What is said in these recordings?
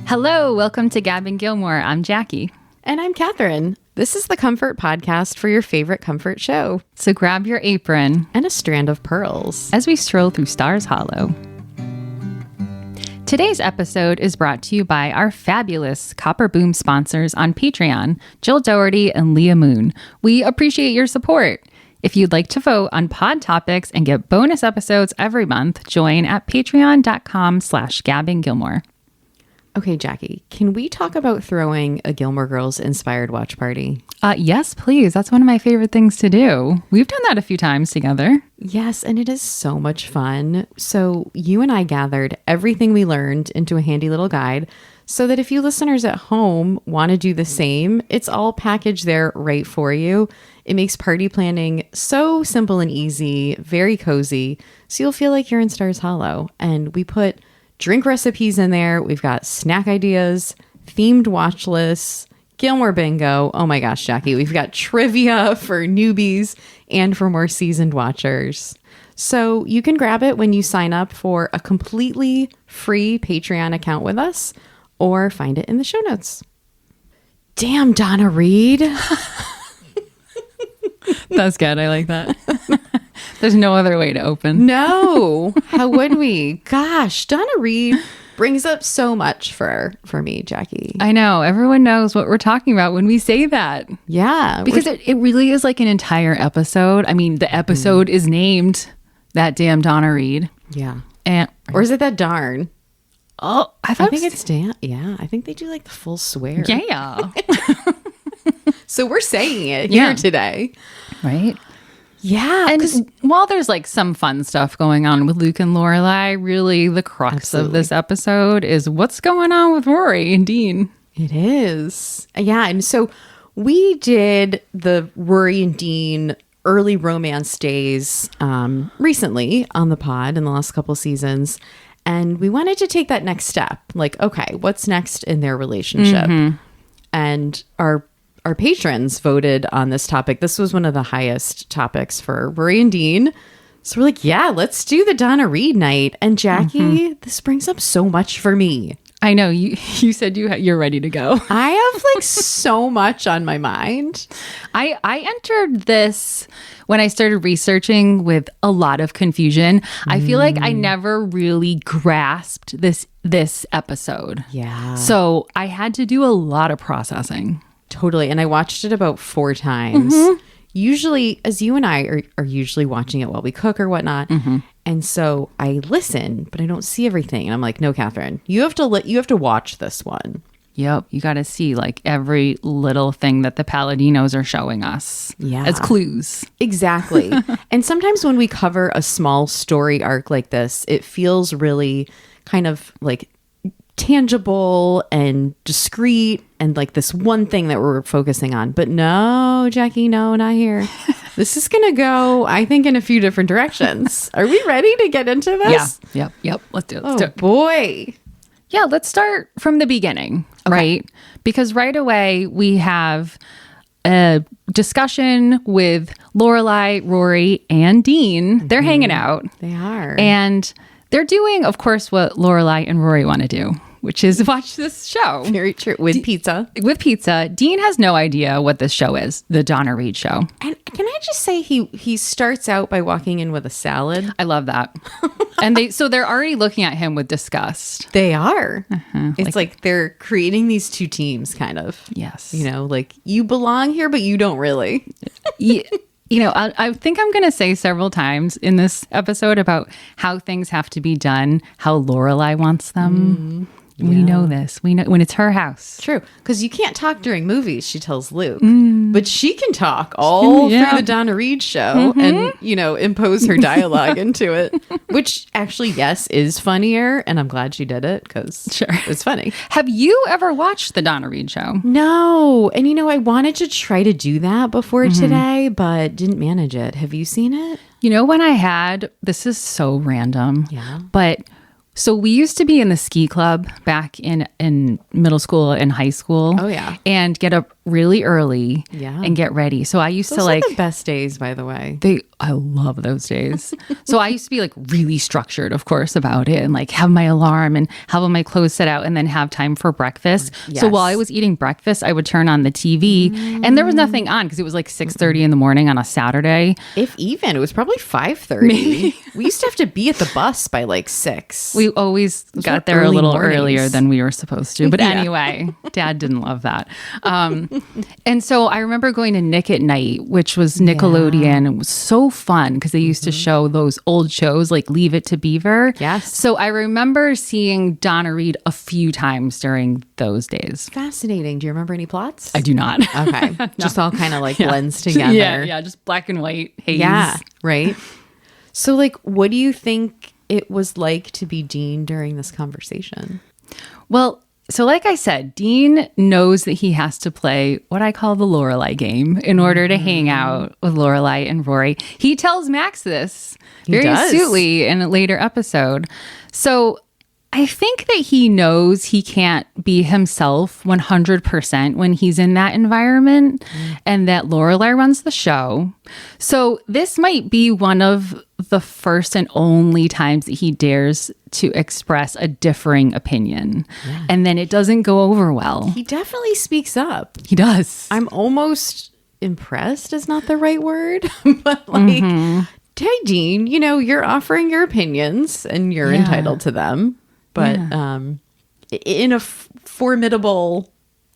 Hello, welcome to Gabbing Gilmore. I'm Jackie. And I'm Catherine. This is the Comfort Podcast for your favorite comfort show. So grab your apron and a strand of pearls as we stroll through Stars Hollow. Today's episode is brought to you by our fabulous Copper Boom sponsors on Patreon, Jill Doherty and Leah Moon. We appreciate your support. If you'd like to vote on pod topics and get bonus episodes every month, join at patreon.com/gabbinggilmore. Okay, Jackie, can we talk about throwing a Gilmore Girls inspired watch party? Yes, please. That's one of my favorite things to do. We've done that a few times together. Yes, and it is so much fun. So you and I gathered everything we learned into a handy little guide so that if you listeners at home want to do the same, it's all packaged there right for you. It makes party planning so simple and easy, very cozy, so you'll feel like you're in Stars Hollow. And we put drink recipes in there. We've got snack ideas, themed watch lists, Gilmore bingo. Oh my gosh, Jackie. We've got trivia for newbies and for more seasoned watchers. So you can grab it when you sign up for a completely free Patreon account with us or find it in the show notes. Damn Donna Reed. That's good. I like that. There's no other way to open. No. How would we? Gosh, Donna Reed brings up so much for me, Jackie. I know. Everyone knows what we're talking about when we say that. Yeah. Because it really is like an entire episode. I mean, the episode is named That Damn Donna Reed. Yeah. Or is it that darn? Oh, I think it's damn. Yeah. I think they do like the full swear. Yeah. So we're saying it here today. Right. Yeah. And while there's like some fun stuff going on with Luke and Lorelai, really the crux of this episode is what's going on with Rory and Dean. It is. Yeah. And so we did the Rory and Dean early romance days recently on the pod in the last couple seasons. And we wanted to take that next step. Like, okay, what's next in their relationship? Mm-hmm. And our patrons voted on this topic. This was one of the highest topics for Rory and Dean. So we're like, yeah, let's do the Donna Reed night. And Jackie, this brings up so much for me. I know. You said you're ready to go. I have like so much on my mind. I entered this when I started researching with a lot of confusion. I feel like I never really grasped this episode. Yeah. So I had to do a lot of processing. Totally. And I watched it about 4 times. Usually, as you and I are usually watching it while we cook or whatnot. And so I listen, but I don't see everything. And I'm like, no, Catherine, you have to watch this one. Yep. You got to see like every little thing that the Palladinos are showing us as clues. Exactly. And sometimes when we cover a small story arc like this, it feels really kind of like tangible and discreet and like this one thing that we're focusing on. But no, Jackie, no, not here. This is going to go, I think, in a few different directions. Are we ready to get into this? Yeah. Yep. Let's do it. Oh, boy. Yeah, let's start from the beginning, right? Because right away we have a discussion with Lorelai, Rory, and Dean. They're hanging out. They are. And they're doing, of course, what Lorelai and Rory want to do, which is watch this show. Very true. With pizza. With pizza. Dean has no idea what this show is, the Donna Reed show. And can I just say he starts out by walking in with a salad? I love that. And they're already looking at him with disgust. They are. It's like they're creating these two teams, kind of. Yes. You know, like you belong here, but you don't really. You know, I think I'm going to say several times in this episode about how things have to be done, how Lorelai wants them. We know this. We know when it's her house. True. Because you can't talk during movies, she tells Luke. But she can talk all through the Donna Reed show and, you know, impose her dialogue into it. Which actually, yes, is funnier. And I'm glad she did it because it's funny. Have you ever watched the Donna Reed show? No. And, you know, I wanted to try to do that before today, but didn't manage it. Have you seen it? You know, when I had, this is so random. Yeah. But So we used to be in the ski club back in middle school and high school. Oh, yeah. And get up really early and get ready. So I used Those to are the best days, by the way. I love those days. So I used to be like really structured, of course, about it and like have my alarm and have all my clothes set out and then have time for breakfast. Yes. So while I was eating breakfast, I would turn on the TV and there was nothing on because it was like 6:30 in the morning on a Saturday. If even, it was probably 5:30. We used to have to be at the bus by like 6. We always got there a little earlier than we were supposed to. But anyway, Dad didn't love that. And so I remember going to Nick at Night, which was Nickelodeon. It was so fun because they used to show those old shows like Leave It to Beaver. Yes. So I remember seeing Donna Reed a few times during those days. Fascinating. Do you remember any plots? I do not. Okay. Just all kind of like blends together. Yeah, just black and white haze. Yeah, right. So like, what do you think it was like to be Dean during this conversation? Well, so like I said, Dean knows that he has to play what I call the Lorelai game in order to hang out with Lorelai and Rory. He tells Max this very astutely in a later episode. So I think that he knows he can't be himself 100% when he's in that environment and that Lorelai runs the show. So this might be one of the first and only times that he dares to express a differing opinion. Yeah. And then it doesn't go over well. He definitely speaks up. He does. I'm almost impressed is not the right word, but like, hey, Dean, you know, you're offering your opinions and you're entitled to them. But in a formidable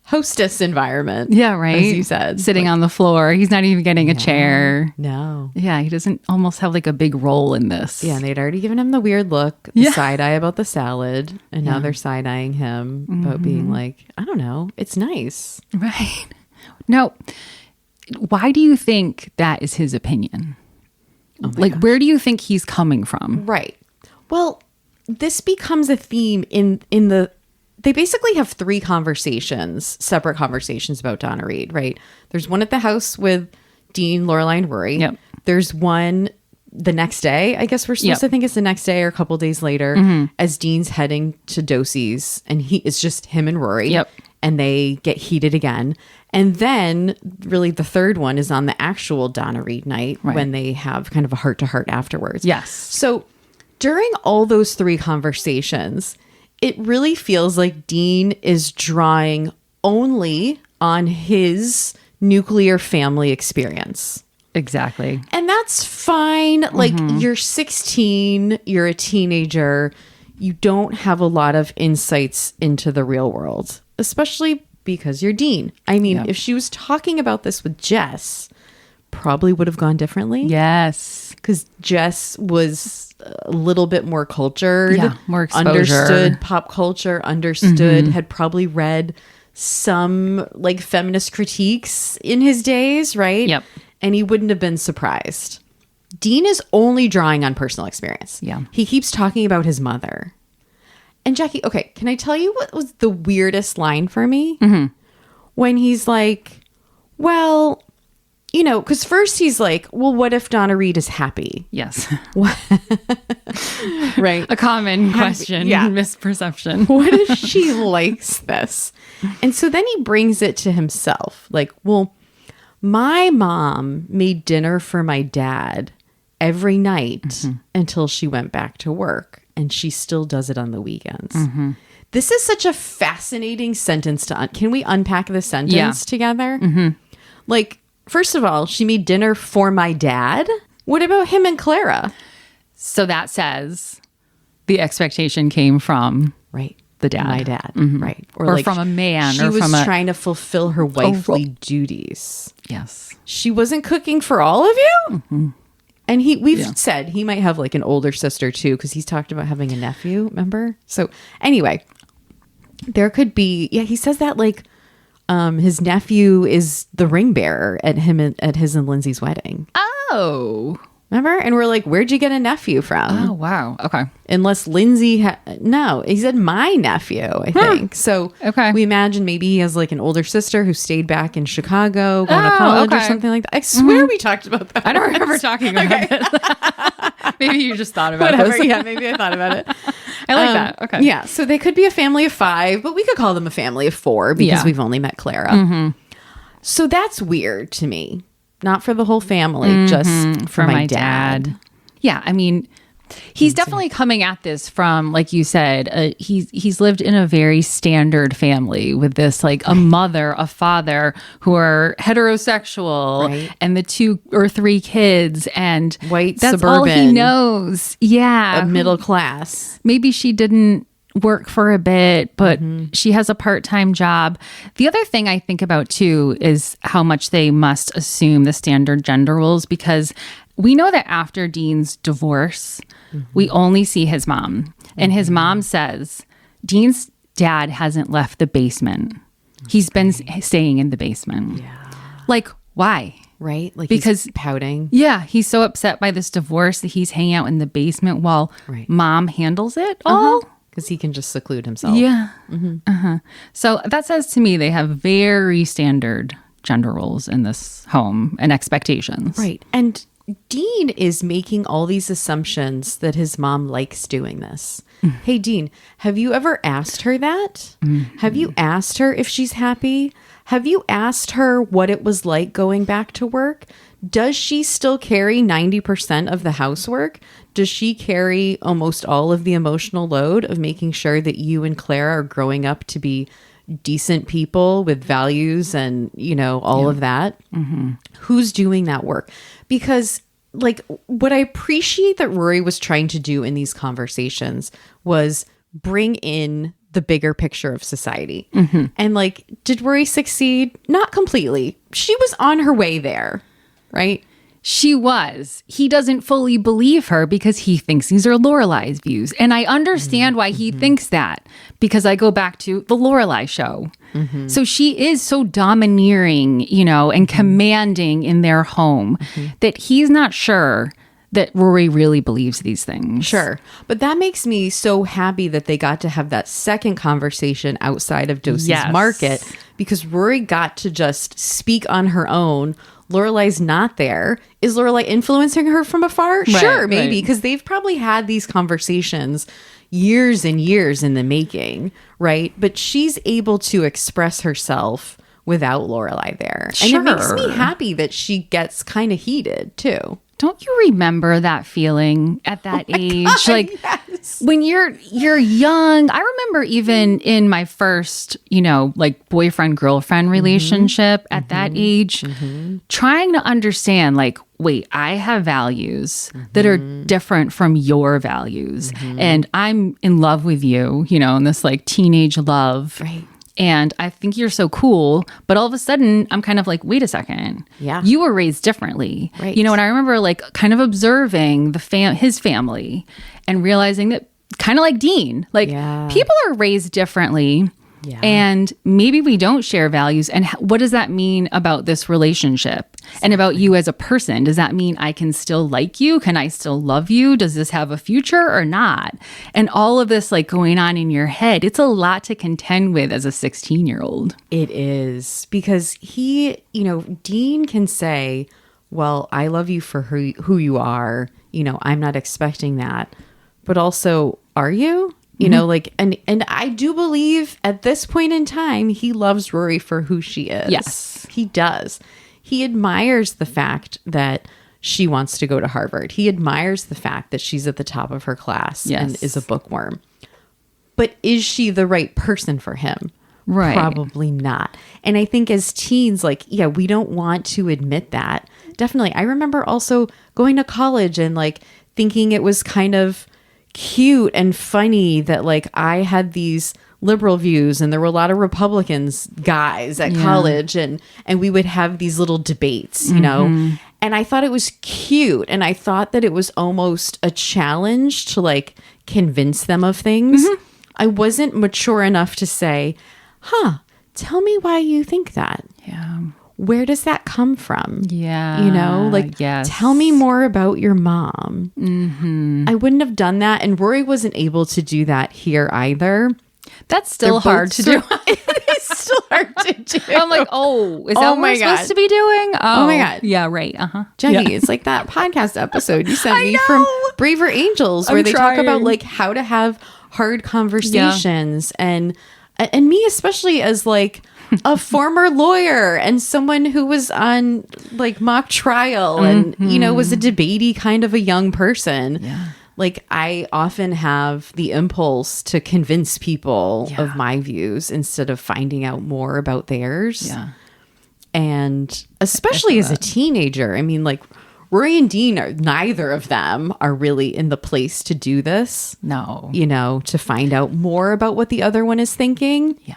hostess environment. Yeah, right. As you said. Sitting on the floor. He's not even getting a chair. No. Yeah, he doesn't almost have like a big role in this. Yeah, and they'd already given him the weird look, the side eye about the salad. And now they're side eyeing him about being like, I don't know, it's nice. Right. No. Why do you think that is his opinion? Like, where do you think he's coming from? Right. Well, this becomes a theme in the they basically have 3 conversations, separate conversations about Donna Reed, right? There's one at the house with Dean, Lorelai, and Rory. Yep. There's one the next day. I guess we're supposed to think it's the next day or a couple days later as Dean's heading to Dosey's and it's just him and Rory. Yep. And they get heated again. And then really the third one is on the actual Donna Reed night when they have kind of a heart-to-heart afterwards. Yes. So during all those 3 conversations, it really feels like Dean is drawing only on his nuclear family experience. Exactly. And that's fine. Like, you're 16, you're a teenager, you don't have a lot of insights into the real world, especially because you're Dean. I mean, if she was talking about this with Jess, probably would have gone differently. Yes. Because Jess was a little bit more cultured, more exposure. Understood pop culture, had probably read some like feminist critiques in his days, right? Yep. And he wouldn't have been surprised. Dean is only drawing on personal experience. Yeah. He keeps talking about his mother. And Jackie, okay, can I tell you what was the weirdest line for me? When he's like, well, you know, because first he's like, well, what if Donna Reed is happy? Yes. Right. A common question, misperception. What if she likes this? And so then he brings it to himself. Like, well, my mom made dinner for my dad every night until she went back to work. And she still does it on the weekends. This is such a fascinating sentence to can we unpack this sentence together? Like, first of all, she made dinner for my dad. What about him and Clara? So that says the expectation came from the dad. My dad. Right. Or like from a man. She was trying to fulfill her wifely duties. Yes. She wasn't cooking for all of you? And we've said he might have like an older sister too, because he's talked about having a nephew, remember? So anyway, there could be, he says that like his nephew is the ring bearer at his and Lindsay's wedding. Oh. Remember? And we're like, where'd you get a nephew from? Oh, wow. Okay. Unless Lindsay no, he said my nephew, I think. So we imagine maybe he has like an older sister who stayed back in Chicago going to college or something like that. I swear we talked about that. I don't remember talking about it. Maybe you just thought about Whatever. this. Yeah, maybe I thought about it. I like that. Okay. Yeah, so they could be a family of 5, but we could call them a family of 4 because we've only met Clara. So that's weird to me. Not for the whole family, just for my dad. Yeah, I mean, he's definitely coming at this from, like you said, he's lived in a very standard family with this, like a mother, a father who are heterosexual, and the 2 or 3 kids, and white, that's suburban, all he knows. Yeah, a middle class. Maybe she didn't work for a bit, but she has a part-time job. The other thing I think about too is how much they must assume the standard gender roles, because we know that after Dean's divorce, we only see his mom. And his mom says, Dean's dad hasn't left the basement. He's been staying in the basement. Yeah. Like, why? Right? Like, because he's pouting. Yeah, he's so upset by this divorce that he's hanging out in the basement while mom handles it all. Because he can just seclude himself. Yeah. So that says to me they have very standard gender roles in this home and expectations. Right. And Dean is making all these assumptions that his mom likes doing this. Hey, Dean, have you ever asked her that? Have you asked her if she's happy? Have you asked her what it was like going back to work? Does she still carry 90% of the housework? Does she carry almost all of the emotional load of making sure that you and Clara are growing up to be decent people with values and, you know, all of that? Who's doing that work? Because, like, what I appreciate that Rory was trying to do in these conversations was bring in the bigger picture of society. And, like, did Rory succeed? Not completely. She was on her way there, right? She was. He doesn't fully believe her because he thinks these are Lorelai's views. And I understand why he thinks that, because I go back to the Lorelai show. So she is so domineering, you know, and commanding in their home that he's not sure that Rory really believes these things. Sure. But that makes me so happy that they got to have that second conversation outside of Dosey's market, because Rory got to just speak on her own. Lorelai's not there. Is Lorelai influencing her from afar? Right, sure, maybe, because they've probably had these conversations years and years in the making, right? But she's able to express herself without Lorelai there. And it makes me happy that she gets kind of heated too. Don't you remember that feeling at that age? God, like when you're young. I remember even in my first, you know, like boyfriend girlfriend relationship at that age, trying to understand, like, wait, I have values that are different from your values, and I'm in love with you, you know, in this like teenage love. Right. And I think you're so cool. But all of a sudden, I'm kind of like, wait a second. Yeah. You were raised differently. Right. You know, and I remember like kind of observing his family and realizing that kind of like Dean, like people are raised differently. Yeah. And maybe we don't share values. And what does that mean about this relationship and about you as a person? Does that mean I can still like you? Can I still love you? Does this have a future or not? And all of this like going on in your head, it's a lot to contend with as a 16-year-old. It is, because he, you know, Dean can say, well, I love you for who you are. You know, I'm not expecting that. But also, are you? You know, like, and I do believe at this point in time, he loves Rory for who she is. Yes. He does. He admires the fact that she wants to go to Harvard. He admires the fact that she's at the top of her class and is a bookworm. But is she the right person for him? Right. Probably not. And I think as teens, like, yeah, we don't want to admit that. Definitely. I remember also going to college and like thinking it was kind of cute and funny that like I had these liberal views and there were a lot of Republicans guys at college and we would have these little debates, you know, and I thought it was cute, and I thought that it was almost a challenge to like convince them of things. I wasn't mature enough to say, tell me why you think that. Yeah. Where does that come from? Yeah. You know, like, tell me more about your mom. I wouldn't have done that. And Rory wasn't able to do that here either. That's still hard to do. It's still hard to do. I'm like, oh, is that what we're supposed to be doing? Oh my God. Yeah, right. Jackie, it's like that podcast episode you sent me from Braver Angels where they talk about like how to have hard conversations and me especially as like a former lawyer and someone who was on like mock trial and was a debatey kind of a young person. Yeah. Like I often have the impulse to convince people of my views instead of finding out more about theirs. Yeah. And especially as a teenager, I mean, like Rory and Dean neither of them are really in the place to do this. No. To find out more about what the other one is thinking. Yeah.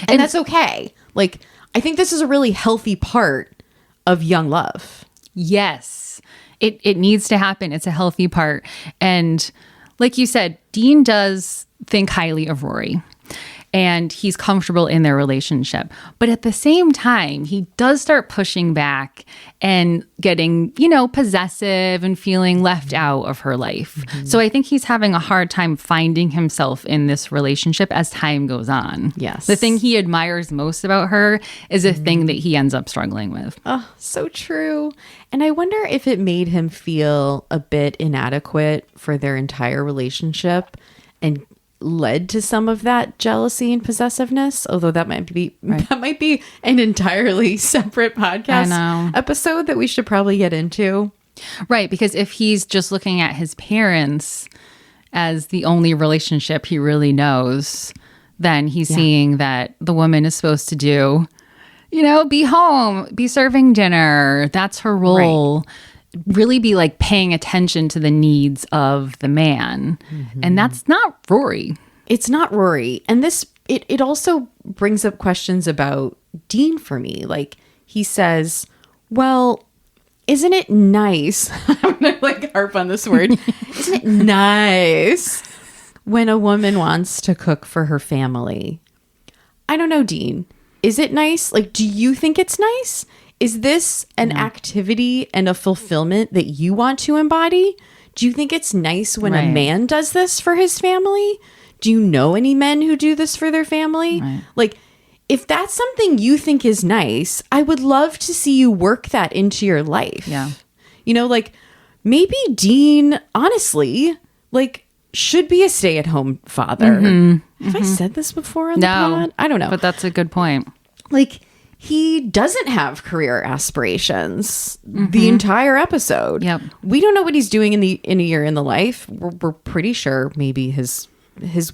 And that's okay. Like, I think this is a really healthy part of young love. Yes. It needs to happen. It's a healthy part. And like you said, Dean does think highly of Rory. And he's comfortable in their relationship. But at the same time, he does start pushing back and getting, possessive and feeling left out of her life. Mm-hmm. So I think he's having a hard time finding himself in this relationship as time goes on. Yes. The thing he admires most about her is a thing that he ends up struggling with. Oh, so true. And I wonder if it made him feel a bit inadequate for their entire relationship and led to some of that jealousy and possessiveness, although that might be an entirely separate podcast episode that we should probably get into. Right, because if he's just looking at his parents as the only relationship he really knows, then he's seeing that the woman is supposed to do, be home, be serving dinner. That's her role. Right. Really be like paying attention to the needs of the man. Mm-hmm. And that's not Rory. It's not Rory. And this, it also brings up questions about Dean for me. Like he says, well, isn't it nice? I'm going to like harp on this word. Isn't it nice when a woman wants to cook for her family? I don't know, Dean. Is it nice? Like, do you think it's nice? Is this an activity and a fulfillment that you want to embody? Do you think it's nice when a man does this for his family? Do you know any men who do this for their family? Right. Like, if that's something you think is nice, I would love to see you work that into your life. Yeah. Like maybe Dean, honestly, like should be a stay-at-home father. Mm-hmm. Have I said this before on the pod? I don't know. But that's a good point. Like, he doesn't have career aspirations the entire episode. Yep. We don't know what he's doing in a year in the life. We're pretty sure maybe his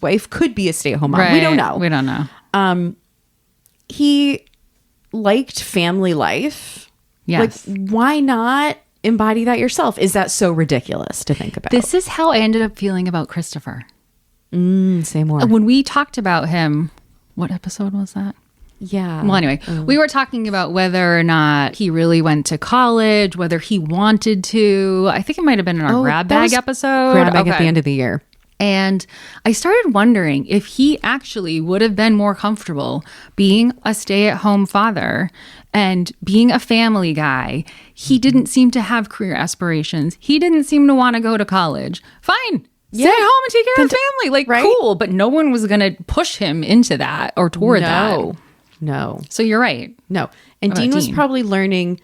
wife could be a stay-at-home mom. Right. We don't know. We don't know. He liked family life. Yes. Like, why not embody that yourself? Is that so ridiculous to think about? This is how I ended up feeling about Christopher. Say more. When we talked about him, what episode was that? Yeah. Well, anyway, we were talking about whether or not he really went to college, whether he wanted to. I think it might have been in our grab bag episode. Grab bag at the end of the year. And I started wondering if he actually would have been more comfortable being a stay-at-home father and being a family guy. He didn't seem to have career aspirations. He didn't seem to want to go to college. Fine. Stay at home and take care of family. Like, cool. But no one was going to push him into that or toward that. No. So you're right. No. And Dean was probably learning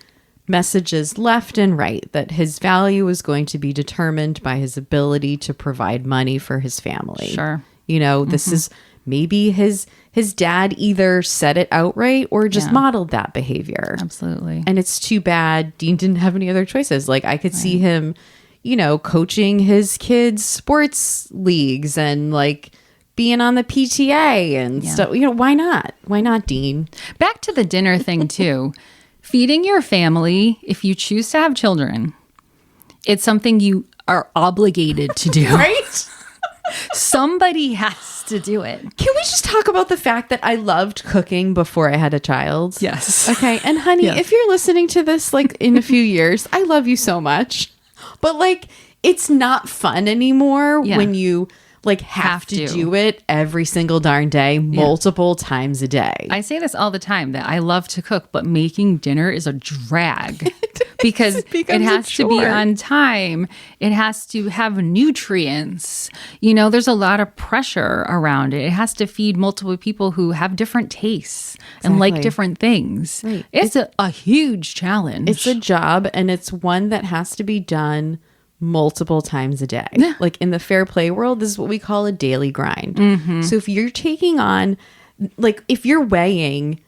messages left and right that his value was going to be determined by his ability to provide money for his family. Sure. This is maybe his dad either said it outright or just modeled that behavior. Absolutely. And it's too bad Dean didn't have any other choices. Like I could see him, coaching his kids' sports leagues and like being on the PTA and stuff. Why not? Why not, Dean? Back to the dinner thing too. Feeding your family, if you choose to have children, it's something you are obligated to do. Right? Somebody has to do it. Can we just talk about the fact that I loved cooking before I had a child? Yes. Okay. And honey, if you're listening to this like in a few years, I love you so much. But like, it's not fun anymore when you like have to do it every single darn day, multiple times a day. I say this all the time that I love to cook, but making dinner is a drag because it becomes a has to be chore. on time. It has to have nutrients. You know, there's a lot of pressure around it. It has to feed multiple people who have different tastes and like Exactly. different things. Right. It's a huge challenge. It's a job, and it's one that has to be done multiple times a day. Like in the fair play world, this is what we call a daily grind. So if you're taking on, like if you're weighing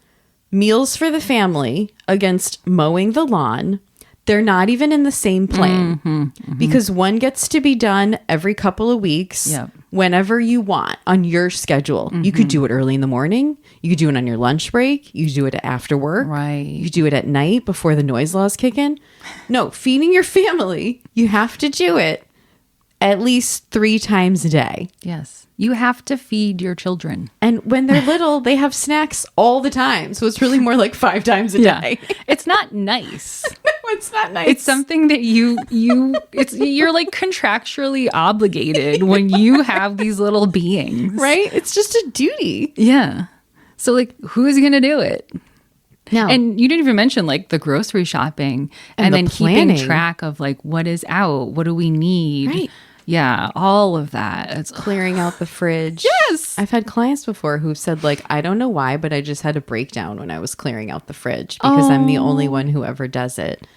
meals for the family against mowing the lawn, they're not even in the same plane because one gets to be done every couple of weeks. Yep. Whenever you want on your schedule. You could do it early in the morning. You could do it on your lunch break. You could do it after work. Right. You could do it at night before the noise laws kick in. No, feeding your family, you have to do it at least 3 times a day. Yes. You have to feed your children. And when they're little, they have snacks all the time. So it's really more like 5 times a day. It's not nice. No, it's not nice. It's something that you're like contractually obligated when you have these little beings. right? It's just a duty. Yeah. So like who's going to do it? No. And you didn't even mention like the grocery shopping and the then planning. keeping track of like what is out, what do we need? Right. Yeah, all of that. It's Clearing out the fridge. Yes. I've had clients before who said like, I don't know why, but I just had a breakdown when I was clearing out the fridge because I'm the only one who ever does it.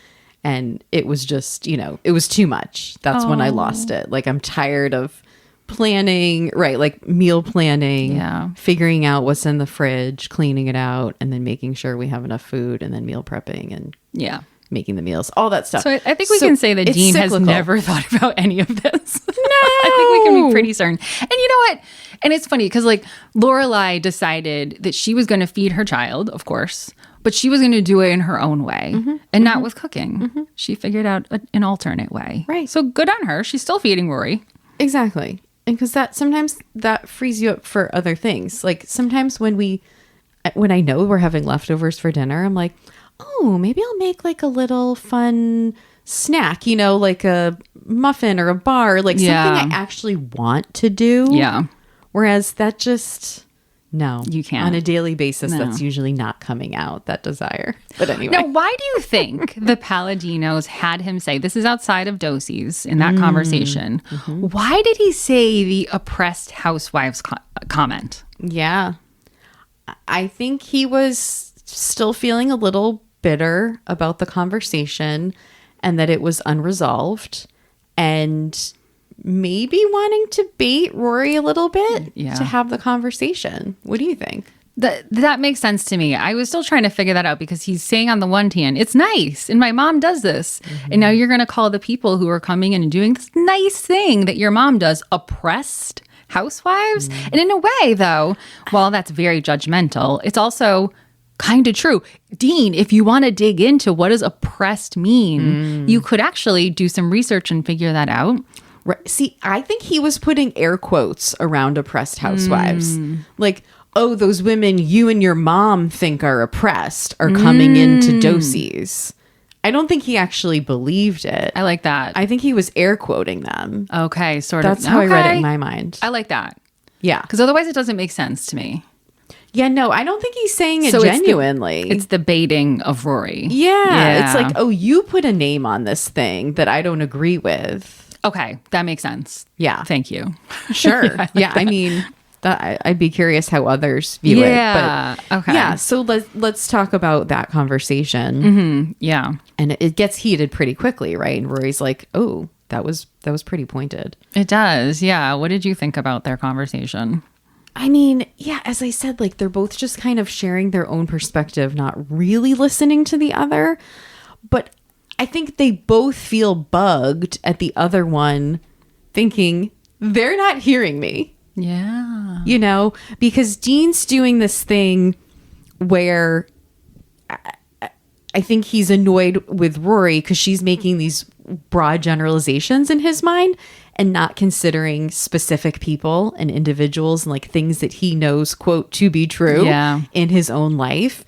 And it was just, you know, it was too much. That's when I lost it. Like I'm tired of planning, right? Like meal planning, Yeah. figuring out what's in the fridge, cleaning it out, and then making sure we have enough food, and then meal prepping and yeah. making the meals, all that stuff. So I think we can say that it's Dean cyclical. has never thought about any of this. No. I think we can be pretty certain. And you know what? And it's funny because like Lorelai decided that she was going to feed her child, of course, but she was going to do it in her own way and not with cooking. She figured out an alternate way. Right. So good on her. She's still feeding Rory. Exactly. And because that sometimes that frees you up for other things. Like sometimes when I know we're having leftovers for dinner, I'm like, oh, maybe I'll make like a little fun snack, you know, like a muffin or a bar, like something I actually want to do. Yeah. Whereas that just, no. You can't. On a daily basis, No. that's usually not coming out, that desire. But anyway. Now, why do you think the Palladinos had him say, this is outside of Dosie's in that conversation, why did he say the oppressed housewives comment? Yeah. I think he was still feeling a little bitter about the conversation and that it was unresolved and maybe wanting to bait Rory a little bit to have the conversation. What do you think? That makes sense to me. I was still trying to figure that out because he's saying on the one hand, it's nice and my mom does this. And now you're going to call the people who are coming in and doing this nice thing that your mom does oppressed housewives. And in a way, though, while that's very judgmental, it's also kind of true. Dean, if you want to dig into what does oppressed mean, you could actually do some research and figure that out. Right. See, I think he was putting air quotes around oppressed housewives. Like, oh, those women you and your mom think are oppressed are coming into Dosie's. I don't think he actually believed it. I like that. I think he was air quoting them. Okay, sort of. That's how I read it in my mind. I like that. Yeah. Because otherwise it doesn't make sense to me. Yeah, no, I don't think he's saying it So genuinely. It's the baiting of Rory. Yeah. It's like, oh, you put a name on this thing that I don't agree with. Okay, that makes sense. Yeah. Thank you. Sure. I mean, I'd be curious how others view it. But okay. yeah, so let's talk about that conversation. Yeah. And it gets heated pretty quickly, right? And Rory's like, oh, that was pretty pointed. It does. Yeah. What did you think about their conversation? I mean, yeah, as I said, like they're both just kind of sharing their own perspective, not really listening to the other. But I think they both feel bugged at the other one thinking they're not hearing me. Yeah. You know, because Dean's doing this thing where I think he's annoyed with Rory because she's making these broad generalizations in his mind and not considering specific people and individuals and like things that he knows, quote, to be true in his own life.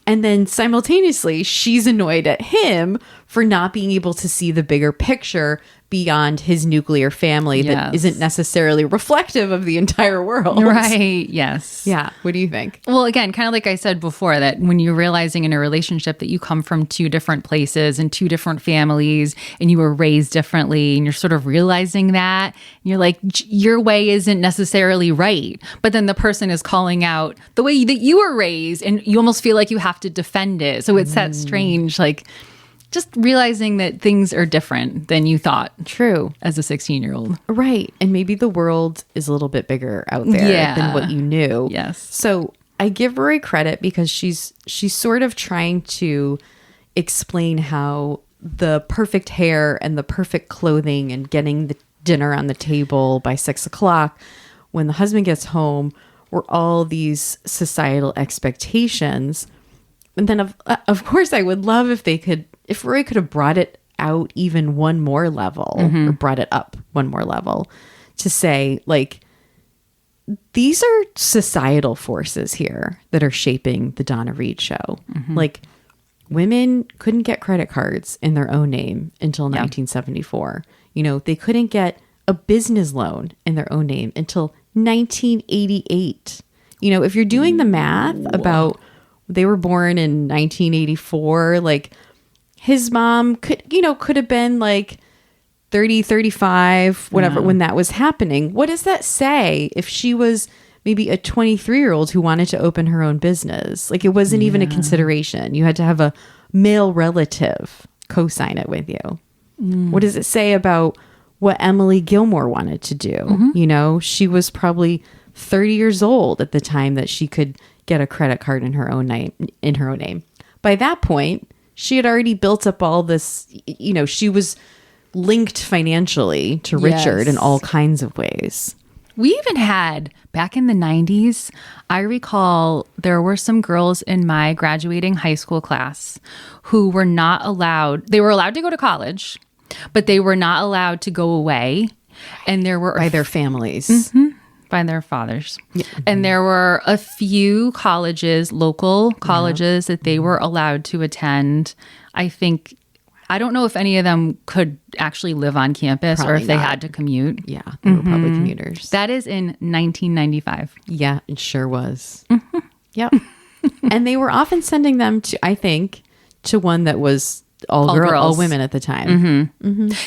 And then simultaneously, she's annoyed at him for not being able to see the bigger picture beyond his nuclear family that isn't necessarily reflective of the entire world. Right. Yes. Yeah. What do you think? Well, again, kind of like I said before, that when you're realizing in a relationship that you come from two different places and two different families and you were raised differently, and you're sort of realizing that, and you're like, your way isn't necessarily right. But then the person is calling out the way that you were raised, and you almost feel like you have to defend it. So it's that strange, like, just realizing that things are different than you thought. True. As a 16-year-old. Right. And maybe the world is a little bit bigger out there than what you knew. Yes. So I give Rory credit because she's sort of trying to explain how the perfect hair and the perfect clothing and getting the dinner on the table by 6 o'clock when the husband gets home were all these societal expectations. And then of course I would love if Rory could have brought it out even one more level or brought it up one more level to say, like, these are societal forces here that are shaping the Donna Reed show. Like, women couldn't get credit cards in their own name until 1974. You know, they couldn't get a business loan in their own name until 1988. You know, if you're doing the math about they were born in 1984, like, his mom could have been like 30, 35, whatever, when that was happening. What does that say if she was maybe a 23-year-old who wanted to open her own business? Like, it wasn't even a consideration. You had to have a male relative co-sign it with you. What does it say about what Emily Gilmore wanted to do? You know, she was probably 30 years old at the time that she could get a credit card in her own name. By that point, she had already built up all this, you know, she was linked financially to Richard in all kinds of ways. We even had, back in the 90s, I recall there were some girls in my graduating high school class who were not allowed, they were allowed to go to college, but they were not allowed to go away. And there were... By their families. By their fathers. And there were a few colleges, local colleges, that they were allowed to attend. I don't know if any of them could actually live on campus or if they had to commute. Yeah, they were probably commuters. That is in 1995. Yeah, it sure was. Yep. And they were often sending them to one that was all girls, all women at the time.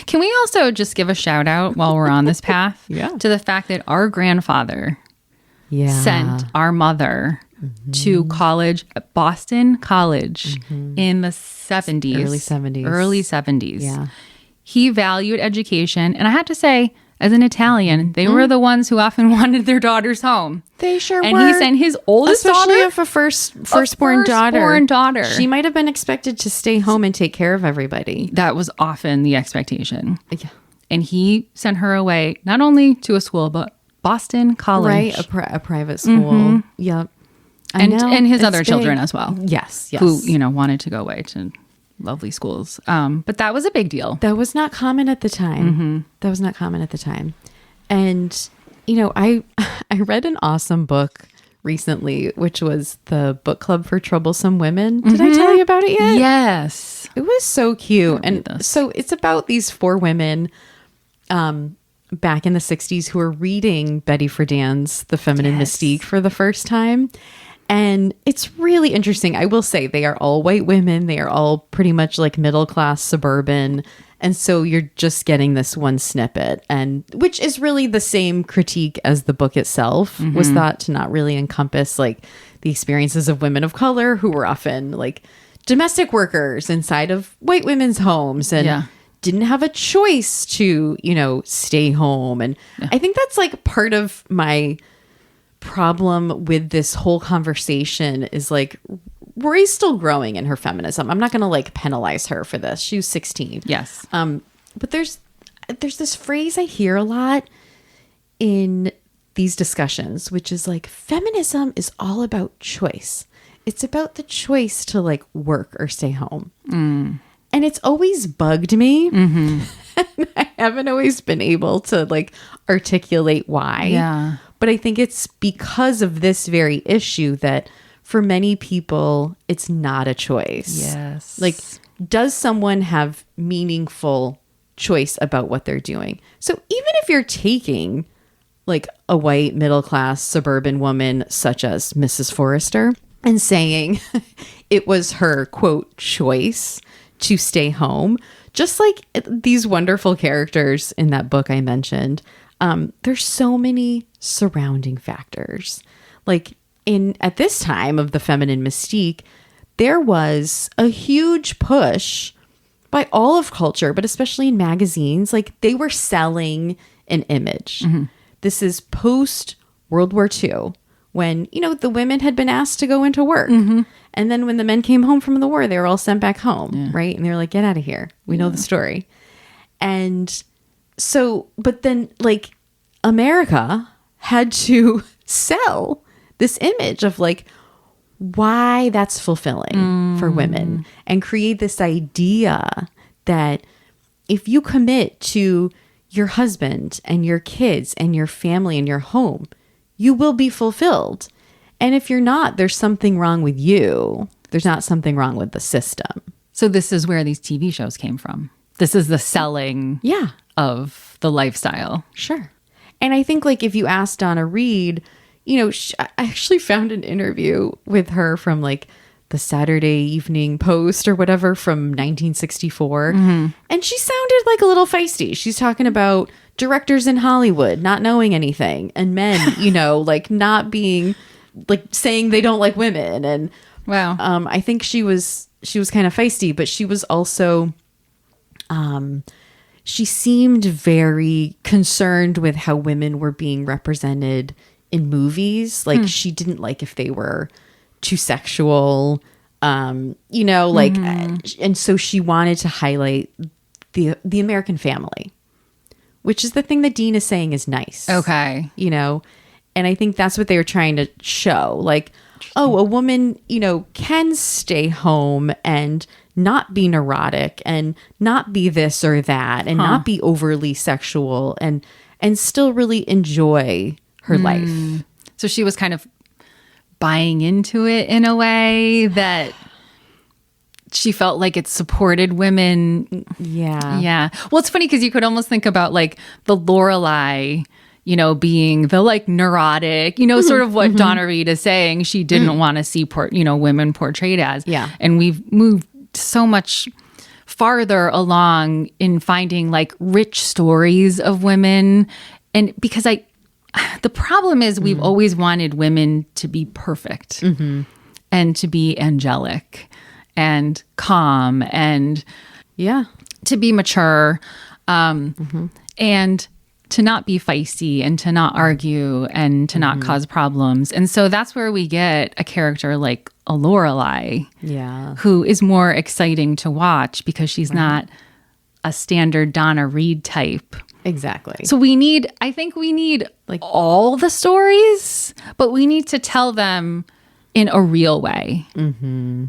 Can we also just give a shout out while we're on this path to the fact that our grandfather sent our mother to college at Boston College in the 70s. Early 70s. Yeah. He valued education. And I have to say, as an Italian, they were the ones who often wanted their daughters home. They sure were. And he sent his oldest Especially daughter. if a firstborn daughter. She might have been expected to stay home and take care of everybody. That was often the expectation. Yeah. And he sent her away, not only to a school, but Boston College. Right, a private school. Yep. And his other children as well. Yes. Who, wanted to go away to lovely schools. But that was a big deal. That was not common at the time. That was not common at the time. And, I read an awesome book recently, which was the book club for troublesome women. Did I tell you about it yet? Yes. It was so cute. And so it's about these 4 women back in the 60s who are reading Betty Friedan's The Feminine Mystique for the first time. And it's really interesting. I will say they are all white women. They are all pretty much like middle-class suburban. And so you're just getting this one snippet, and which is really the same critique as the book itself, was thought to not really encompass like the experiences of women of color who were often like domestic workers inside of white women's homes and didn't have a choice to, stay home. And I think that's like part of my problem with this whole conversation is like Rory's still growing in her feminism. I'm not going to like penalize her for this. She was 16. Yes. But there's this phrase I hear a lot in these discussions, which is like feminism is all about choice. It's about the choice to like work or stay home. And it's always bugged me. I haven't always been able to like articulate why. Yeah. But I think it's because of this very issue that for many people, it's not a choice. Yes. Like, does someone have meaningful choice about what they're doing. So even if you're taking like a white middle-class suburban woman such as Mrs. Forrester and saying it was her, quote, choice to stay home, just like these wonderful characters in that book I mentioned, there's so many surrounding factors. Like at this time of the feminine mystique, there was a huge push by all of culture, but especially in magazines. Like they were selling an image. Mm-hmm. This is post World War II, when, you know, the women had been asked to go into work. Mm-hmm. And then when the men came home from the war, they were all sent back home, right? And they were like, get out of here. We know the story. And so, but then like America had to sell this image of like why that's fulfilling for women, and create this idea that if you commit to your husband and your kids and your family and your home, you will be fulfilled. And if you're not, there's something wrong with you. There's not something wrong with the system. So this is where these TV shows came from. This is the selling of the lifestyle. Sure. And I think like if you ask Donna Reed, you know, I actually found an interview with her from like the Saturday Evening Post or whatever from 1964. Mm-hmm. And she sounded like a little feisty. She's talking about directors in Hollywood not knowing anything, and men, you know, like not being like saying they don't like women. And wow. I think she was kind of feisty, but she was also, she seemed very concerned with how women were being represented in movies. Like she didn't like if they were too sexual, you know, like, and so she wanted to highlight the American family, which is the thing that Dean is saying is nice. Okay. You know, and I think that's what they were trying to show. Like, oh, a woman, you know, can stay home and not be neurotic and not be this or that and not be overly sexual and still really enjoy her life. So she was kind of buying into it in a way that she felt like it supported women. Yeah. Yeah. Well, it's funny because you could almost think about like the Lorelai, you know, being the like neurotic, you know, sort of what Donna Reed is saying she didn't want to see women portrayed as. Yeah. And we've moved so much farther along in finding like rich stories of women. And because the problem is we've always wanted women to be perfect and to be angelic and calm and to be mature and to not be feisty and to not argue and to not cause problems. And so that's where we get a character like a Lorelai, who is more exciting to watch because she's not a standard Donna Reed type. Exactly. So I think we need like all the stories, but we need to tell them in a real way.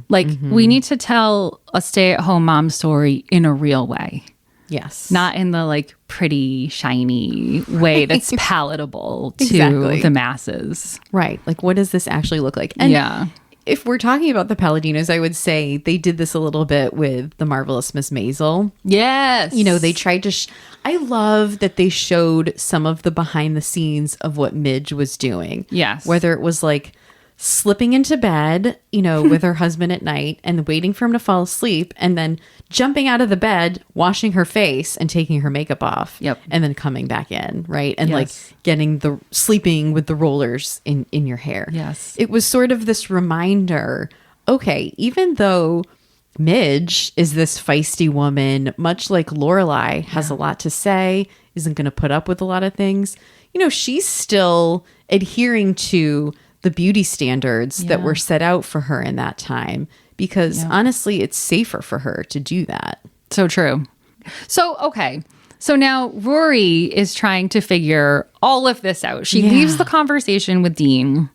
Like we need to tell a stay-at-home mom story in a real way. Yes. Not in the like pretty, shiny way that's palatable to the masses. Right. Like what does this actually look like? And if we're talking about the Palladinos, I would say they did this a little bit with The Marvelous Miss Maisel. Yes. You know, they tried to... I love that they showed some of the behind the scenes of what Midge was doing. Yes. Whether it was like slipping into bed, you know, with her husband at night and waiting for him to fall asleep and then jumping out of the bed, washing her face and taking her makeup off. Yep. And then coming back in, right? And like getting sleeping with the rollers in your hair. Yes. It was sort of this reminder, okay, even though Midge is this feisty woman, much like Lorelai has a lot to say, isn't going to put up with a lot of things, you know, she's still adhering to the beauty standards that were set out for her in that time, because honestly, it's safer for her to do that. So true. So, okay. So now Rory is trying to figure all of this out. She leaves the conversation with Dean,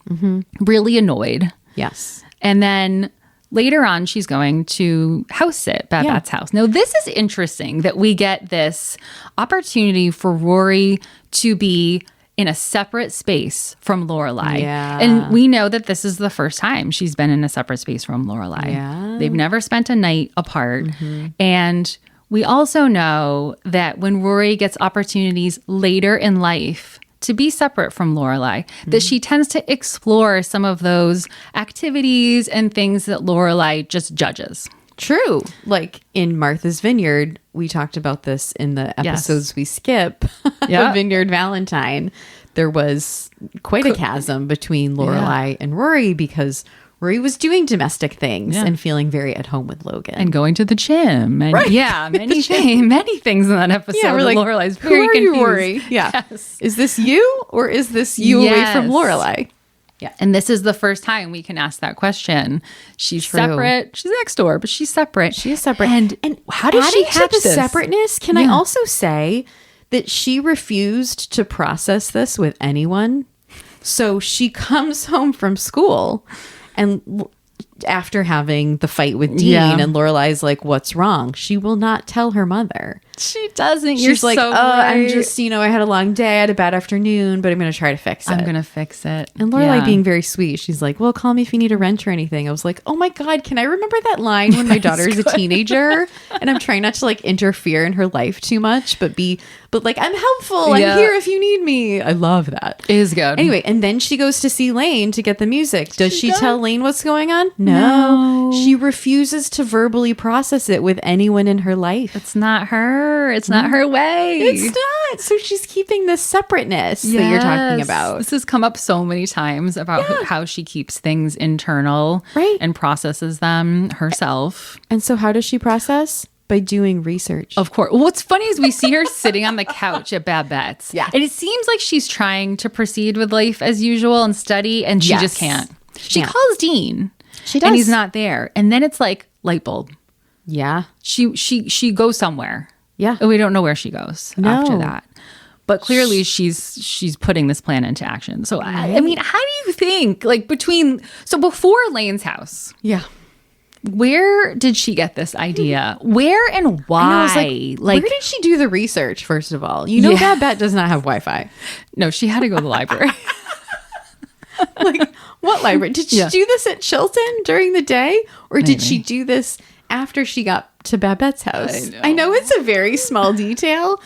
really annoyed. Yes. And then later on, she's going to house sit Babette's house. Now, this is interesting that we get this opportunity for Rory to be in a separate space from Lorelai. Yeah. And we know that this is the first time she's been in a separate space from Lorelai. Yeah. They've never spent a night apart. And We also know that when Rory gets opportunities later in life to be separate from Lorelai, that she tends to explore some of those activities and things that Lorelai just judges. True. Like in Martha's Vineyard, we talked about this in the episodes we skip. The Vineyard Valentine. There was quite a chasm between Lorelai and Rory because Rory was doing domestic things and feeling very at home with Logan. And going to the gym. And many things in that episode. Yeah, we're like, Lorelai's very confused. You, Rory? Yeah. Yes. Is this you or is this you away from Lorelai? Yeah. And this is the first time we can ask that question. She's separate. She's next door, but she's separate. She is separate. And how does she hatch this? Separateness? Can I also say that she refused to process this with anyone? So she comes home from school and after having the fight with Dean and Lorelai's like, what's wrong? She will not tell her mother. She doesn't. She's like, I'm just, I had a long day. I had a bad afternoon, but I'm going to try to fix it. I'm going to fix it. And Lorelai being very sweet. She's like, well, call me if you need a rent or anything. I was like, oh my God, can I remember that line when my daughter is a teenager and I'm trying not to like interfere in her life too much, but like, I'm helpful. I'm here if you need me. I love that. It is good. Anyway, and then she goes to see Lane to get the music. Does she tell Lane what's going on? No. She refuses to verbally process it with anyone in her life. It's not her. It's not her way. It's not. So she's keeping this separateness that you're talking about. This has come up so many times about how she keeps things internal and processes them herself. And so how does she process? By doing research. Of course. What's funny is we see her sitting on the couch at Babette's. Yeah. And it seems like she's trying to proceed with life as usual and study, and she just can't. She calls Dean. She does. And he's not there. And then it's like light bulb. Yeah. She goes somewhere. Yeah. And we don't know where she goes after that. But clearly she's putting this plan into action. So I mean, how do you think like before Lane's house? Yeah. Where did she get this idea? Where and why? And I was like, where did she do the research, first of all? Babette does not have Wi-Fi. No, she had to go to the library. Like, what library? Did she do this at Chilton during the day? Or did she do this after she got to Babette's house? I know it's a very small detail,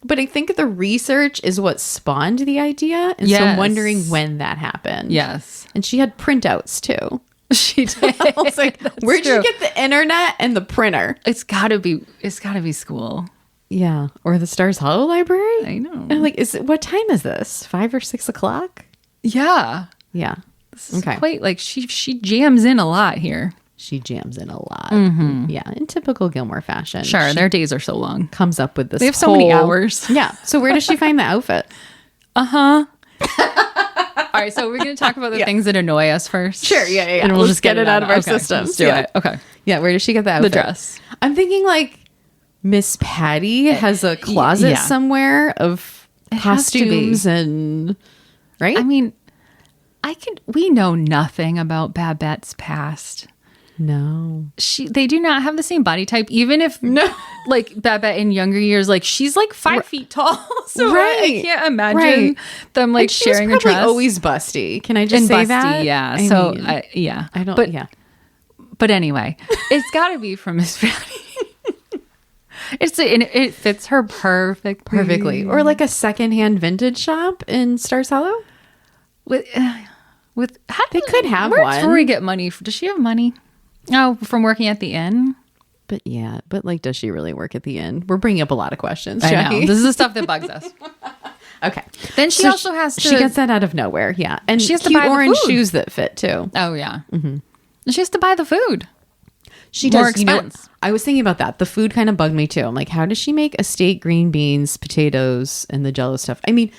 but I think the research is what spawned the idea. And so I'm wondering when that happened. Yes. And she had printouts too. She did. I was like, where'd you get the internet and the printer? It's gotta be school. Yeah. Or the Stars Hollow Library? I know. And I'm like, what time is this? 5 or 6 o'clock? Yeah. Yeah. This is quite like she jams in a lot here. She jams in a lot. Mm-hmm. Yeah. In typical Gilmore fashion. Sure. Their days are so long. Comes up with this. They have so many hours. Yeah. So where does she find the outfit? Uh-huh. All right, so we're going to talk about the things that annoy us first. Sure, yeah. And we'll just get it out of our system. Let's do it. Okay. Yeah, where does she get the outfit? The dress. I'm thinking like Miss Patty has a closet somewhere of costumes and... Right? I mean, we know nothing about Babette's past. No. They do not have the same body type, even if like Babette in younger years, like she's like 5 feet tall. So I can't imagine them like sharing a dress. Always busty. Can I just say busty, that? Yeah. I don't. But anyway, it's got to be from Miss Patty. It fits her perfectly. Or like a secondhand vintage shop in Stars Hollow. They could have one. Where does Rory get money? Does she have money? Oh, from working at the inn? But like, does she really work at the inn? We're bringing up a lot of questions. I know. This is the stuff that bugs us. Okay. Then she also has to... She gets that out of nowhere, yeah. And she has cute to buy orange the food. shoes that fit, too. Oh, yeah. Mm-hmm. And she has to buy the food. She More does. expense. I was thinking about that. The food kind of bugged me, too. I'm like, how does she make a steak, green beans, potatoes, and the jello stuff? I mean,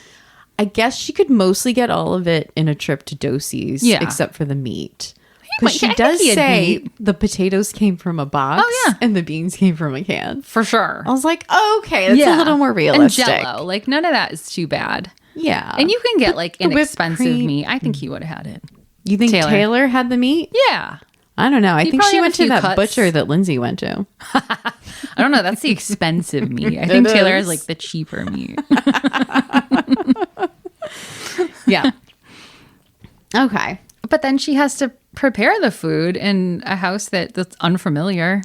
I guess she could mostly get all of it in a trip to Dosie's, except for the meat. Because she does say the potatoes came from a box and the beans came from a can. For sure. I was like, okay, that's a little more realistic. And jello. Like, none of that is too bad. Yeah. And you can get, like, inexpensive meat. I think he would have had it. You think Taylor had the meat? Yeah. I don't know. I think she went to that cuts. butcher that Lindsay went to. I don't know. That's the expensive meat. I think Taylor has, like, the cheaper meat. Yeah. Okay. But then she has to prepare the food in a house that's unfamiliar.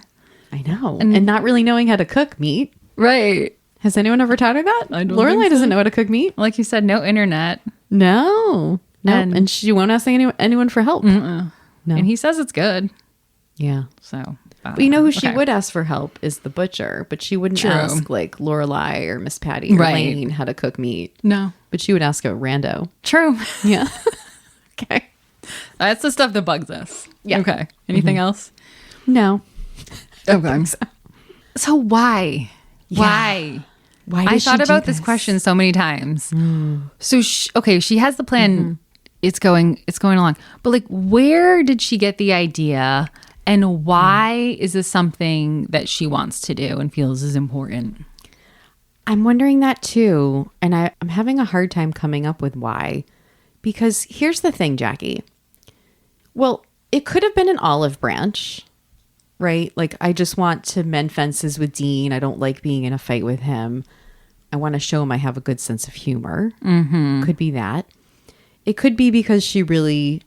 I know. And not really knowing how to cook meat. Right. Has anyone ever taught her that? I don't Lorelai think so. doesn't know how to cook meat. Like you said, no internet. No. And she won't ask anyone for help. No. And he says it's good. Yeah. So. But you know who she would ask for help is the butcher, but she wouldn't ask like Lorelai or Miss Patty or Lane how to cook meat. No. But she would ask a rando. True. Yeah. Okay. That's the stuff that bugs us. Yeah. Okay. Anything else? No. Okay. So why? Yeah. Why I thought about this question so many times. So she has the plan. It's going along. But like, where did she get the idea? And why is this something that she wants to do and feels is important? I'm wondering that too. And I'm having a hard time coming up with why. Because here's the thing, Jackie. Well, it could have been an olive branch, right? Like, I just want to mend fences with Dean. I don't like being in a fight with him. I want to show him I have a good sense of humor. Could be that. It could be because she really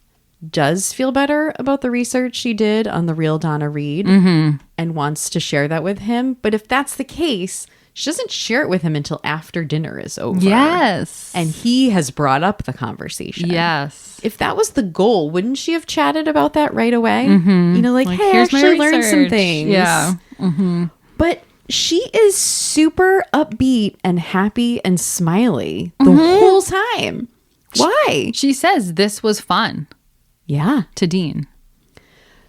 does feel better about the research she did on the real Donna Reed and wants to share that with him. But if that's the case, she doesn't share it with him until after dinner is over. Yes. And he has brought up the conversation. Yes. If that was the goal, wouldn't she have chatted about that right away? You know, like, hey, I here's my actually learned some research. things. Yeah. But she is super upbeat and happy and smiley the whole time. Why? She says this was fun Yeah. to Dean.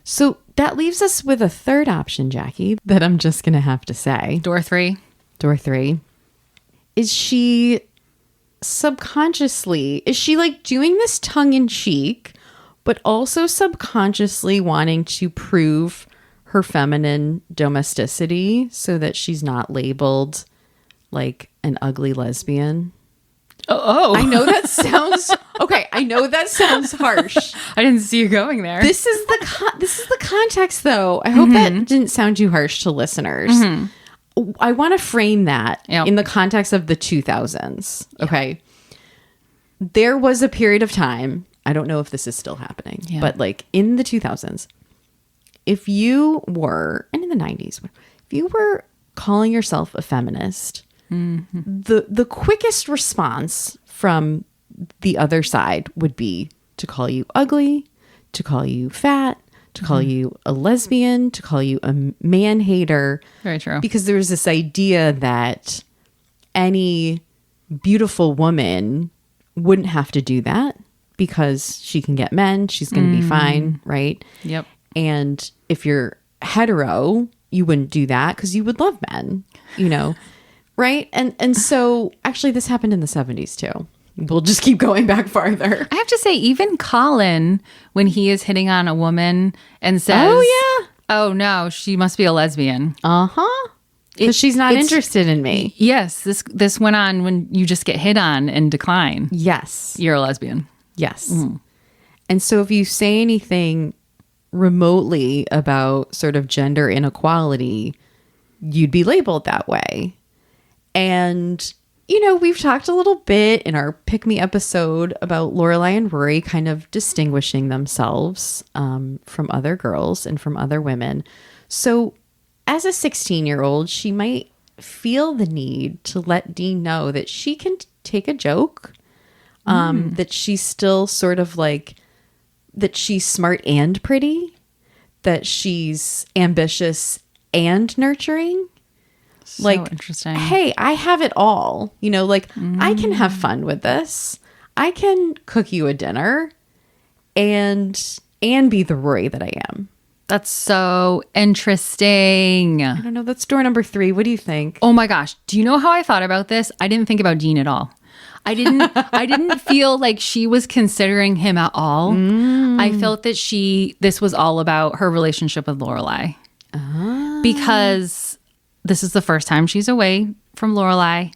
So that leaves us with a third option, Jackie, that I'm just going to have to say. Door 3. Door 3. Is she subconsciously, is she like doing this tongue in cheek, but also subconsciously wanting to prove her feminine domesticity so that she's not labeled like an ugly lesbian? Oh. I know that sounds okay. I know that sounds harsh. I didn't see you going there. This is the context, though. I hope that didn't sound too harsh to listeners. I want to frame that in the context of the 2000s. Okay, there was a period of time. I don't know if this is still happening, but like in the 2000s, if you were, and in the 90s, if you were calling yourself a feminist, the quickest response from the other side would be to call you ugly, to call you fat, to call you a lesbian, to call you a man hater. Very true. Because there was this idea that any beautiful woman wouldn't have to do that because she can get men, she's going to be fine, right? Yep. And if you're hetero, you wouldn't do that because you would love men, you know? Right. And so actually this happened in the 70s too. We'll just keep going back farther. I have to say, even Colin, when he is hitting on a woman and says, oh no, she must be a lesbian. Because she's not interested in me. Yes. This went on when you just get hit on and decline. Yes. You're a lesbian. Yes. And so if you say anything remotely about sort of gender inequality, you'd be labeled that way. And, you know, we've talked a little bit in our Pick Me episode about Lorelai and Rory kind of distinguishing themselves from other girls and from other women. So as a 16-year-old, she might feel the need to let Dean know that she can take a joke, that she's still sort of like, that she's smart and pretty, that she's ambitious and nurturing. So like, interesting. Hey, I have it all. You know, like I can have fun with this. I can cook you a dinner and be the Rory that I am. That's so interesting. I don't know. That's door number 3. What do you think? Oh my gosh. Do you know how I thought about this? I didn't think about Dean at all. I didn't feel like she was considering him at all. I felt that this was all about her relationship with Lorelai. Because this is the first time she's away from Lorelai.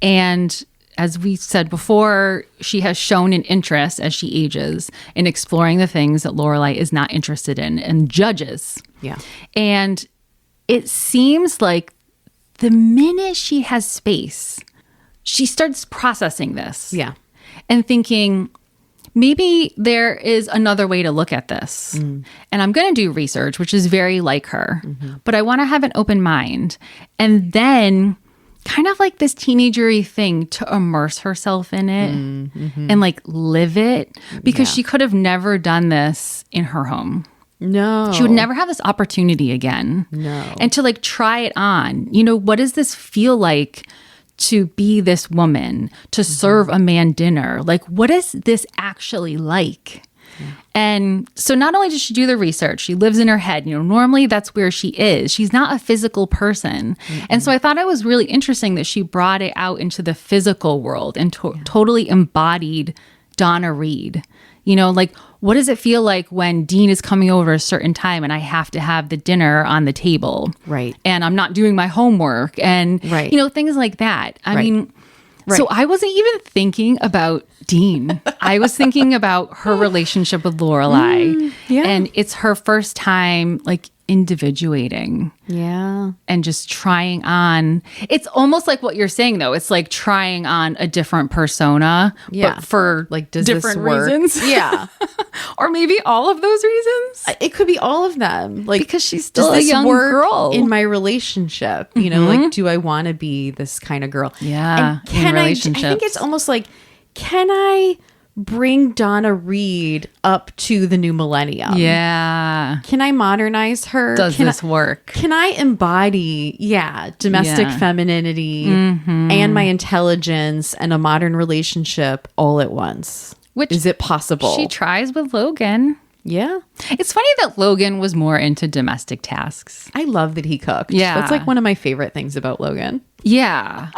And as we said before, she has shown an interest as she ages in exploring the things that Lorelai is not interested in and judges. Yeah. And it seems like the minute she has space, she starts processing this. Yeah. And thinking, maybe there is another way to look at this. And I'm going to do research, which is very like her, but I want to have an open mind. And then kind of like this teenagery thing to immerse herself in it and like live it, because she could have never done this in her home. No. She would never have this opportunity again. No. And to like try it on. You know, what does this feel like to be this woman, to serve a man dinner? Like, what is this actually like? And so not only does she do the research, she lives in her head. You know, normally that's where she is. She's not a physical person. And so I thought it was really interesting that she brought it out into the physical world and totally embodied Donna Reed. You know, like, what does it feel like when Dean is coming over a certain time and I have to have the dinner on the table? Right. And I'm not doing my homework and, you know, things like that. I mean, so I wasn't even thinking about Dean. I was thinking about her relationship with Lorelai. And it's her first time, like, individuating. Yeah. And just trying on. It's almost like what you're saying, though. It's like trying on a different persona, but for like, does different this work? reasons. Yeah. Or maybe all of those reasons. It could be all of them. Like, because she's still does a this young work girl in my relationship. You know, like, do I want to be this kind of girl? Yeah. And can in I relationships. think it's almost like, can I bring Donna Reed up to the new millennium? Yeah. Can I modernize her? Does this work? Can I embody, domestic femininity and my intelligence and a modern relationship all at once? Which is it possible? She tries with Logan. Yeah. It's funny that Logan was more into domestic tasks. I love that he cooked. Yeah. That's like one of my favorite things about Logan. Yeah.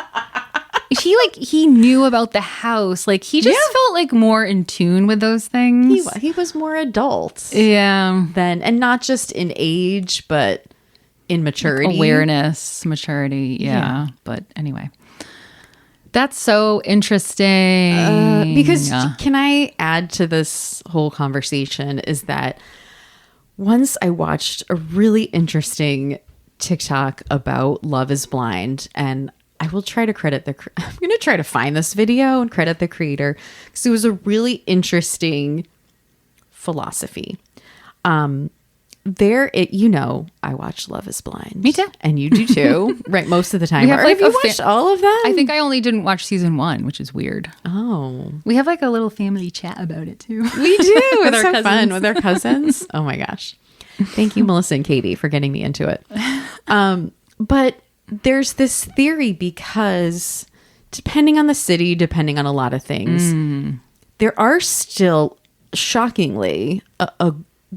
He knew about the house. Like, he just felt like more in tune with those things. He was more adult. Yeah. And not just in age, but in maturity. Awareness, maturity. Yeah. But anyway. That's so interesting. Because can I add to this whole conversation is that once I watched a really interesting TikTok about Love is Blind, and I will try to credit I'm going to try to find this video and credit the creator because it was a really interesting philosophy. I watch Love is Blind. Me too. And you do too, right? Most of the time. Have you watched all of them? I think I only didn't watch season 1, which is weird. Oh. We have like a little family chat about it too. We do. With It's our so cousins. fun with our cousins. Oh my gosh. Thank you, Melissa and Katie, for getting me into it. But there's this theory because depending on the city, depending on a lot of things, there are still shockingly a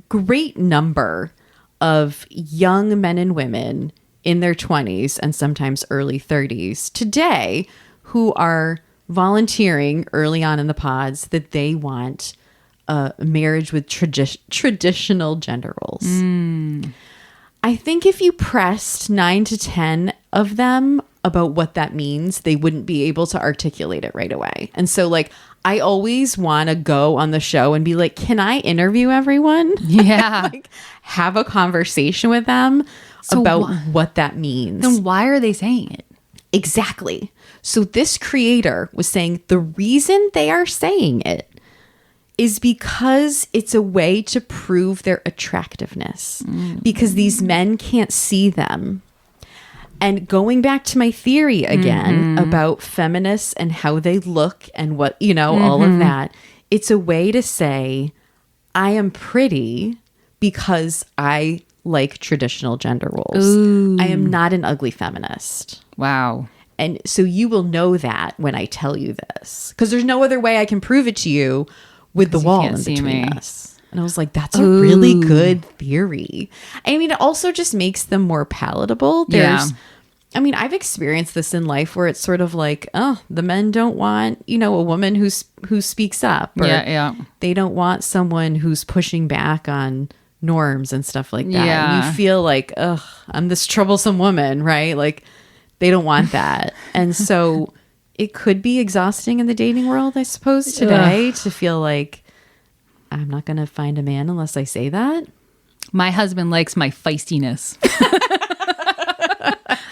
great number of young men and women in their 20s and sometimes early 30s today who are volunteering early on in the pods that they want a marriage with traditional gender roles. I think if you pressed 9 to 10 of them about what that means, they wouldn't be able to articulate it right away. And so, like, I always want to go on the show and be like, can I interview everyone? Yeah. Like, have a conversation with them about what that means. Then why are they saying it? Exactly. So this creator was saying the reason they are saying it is because it's a way to prove their attractiveness, because these men can't see them. And going back to my theory again about feminists and how they look and what, all of that, it's a way to say, I am pretty because I like traditional gender roles. Ooh. I am not an ugly feminist. Wow. And so you will know that when I tell you this, because there's no other way I can prove it to you with the wall in between us. And I was like, that's a really good theory. I mean, it also just makes them more palatable. I've experienced this in life where it's sort of like, oh, the men don't want, a woman who speaks up. Or they don't want someone who's pushing back on norms and stuff like that. Yeah. And you feel like, ugh, I'm this troublesome woman, right? Like, they don't want that. And so it could be exhausting in the dating world, I suppose, today to feel like I'm not going to find a man unless I say that. My husband likes my feistiness.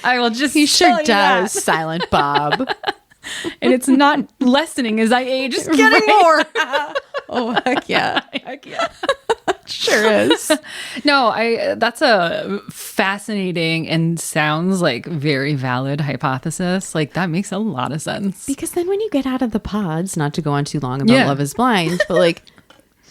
I will just He sure tell you does, that. Silent Bob. And it's not lessening as I age, it's getting more. Oh, heck yeah. Heck yeah. Sure is. No, that's a fascinating and sounds like very valid hypothesis. Like that makes a lot of sense. Because then when you get out of the pods, not to go on too long about Yeah. Love is Blind, but like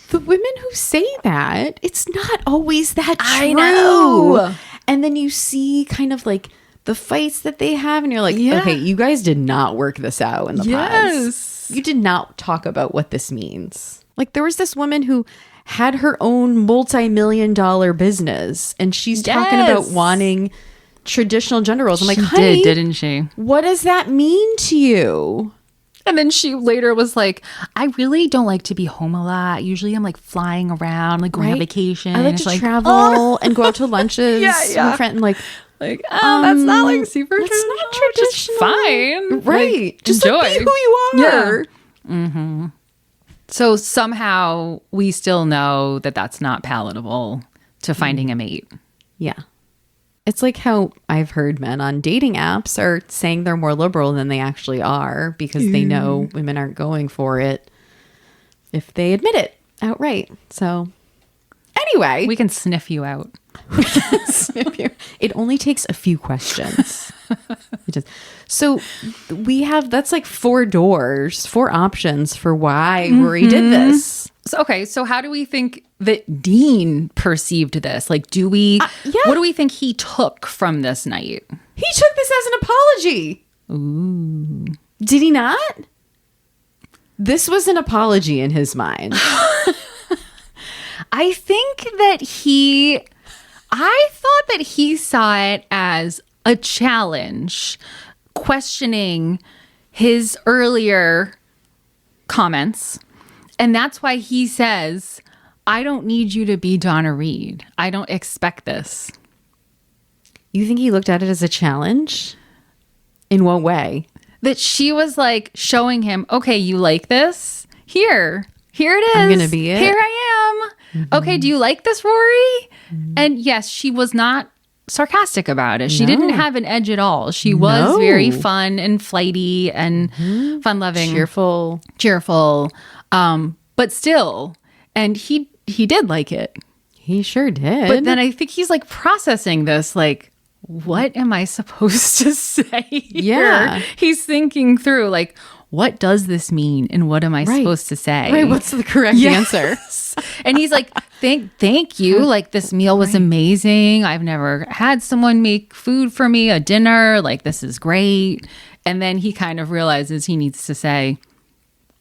the women who say that, it's not always that true. I know. And then you see kind of like the fights that they have and you're like, Yeah. okay, you guys did not work this out in the Yes. pods. You did not talk about what this means. Like there was this woman who had her own multi-million-dollar business and she's talking about wanting traditional gender roles. I'm like, She honey, didn't she? what does that mean to you? And then she later was like, I really don't like to be home a lot. Usually I'm like flying around, like going on vacation. I like It's to travel and go out to lunches Yeah, with yeah. my friend and like, that's not like super that's traditional. not Just traditional. fine. Right. Like, Just enjoy. like be who you are. Yeah. So somehow we still know that that's not palatable to finding a mate. Yeah. It's like how I've heard men on dating apps are saying they're more liberal than they actually are because they know women aren't going for it if they admit it outright. So anyway, We can sniff you out. it only takes a few questions. So we have, that's like 4 options for why Rory did this. So, okay, so how do we think that Dean perceived this? Like, what do we think he took from this night? He took this as an apology. Ooh. Did he not? This was an apology in his mind. I think that I thought that he saw it as a challenge, questioning his earlier comments. And that's why he says, I don't need you to be Donna Reed. I don't expect this. You think he looked at it as a challenge? In what way? That she was like showing him, okay, you like this? Here it is. I'm gonna be it. Here I am. Okay, do you like this, Rory? And yes, she was not sarcastic about it. She didn't have an edge at all. She was very fun and flighty and fun-loving. Cheerful. But still. And he did like it. He sure did. But then I think he's like processing this, like, what am I supposed to say here? Yeah. He's thinking through, like, what does this mean? And what am I supposed to say? Right, what's the correct answer? And he's like, thank you. Like, this meal was amazing. I've never had someone make food for me, a dinner. Like, this is great. And then he kind of realizes he needs to say,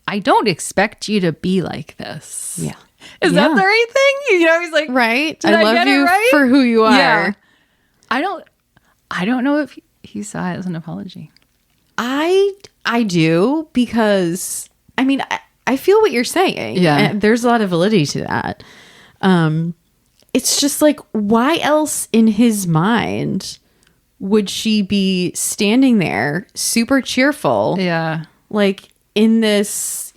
I don't expect you to be like this. Yeah. Is that the right thing? You know, he's like, right. Did I love get it you right? for who you are. Yeah. I don't know if he saw it as an apology. I do, because I mean, I feel what you're saying. Yeah. And there's a lot of validity to that. It's just like, why else in his mind would she be standing there super cheerful? Yeah. Like in this,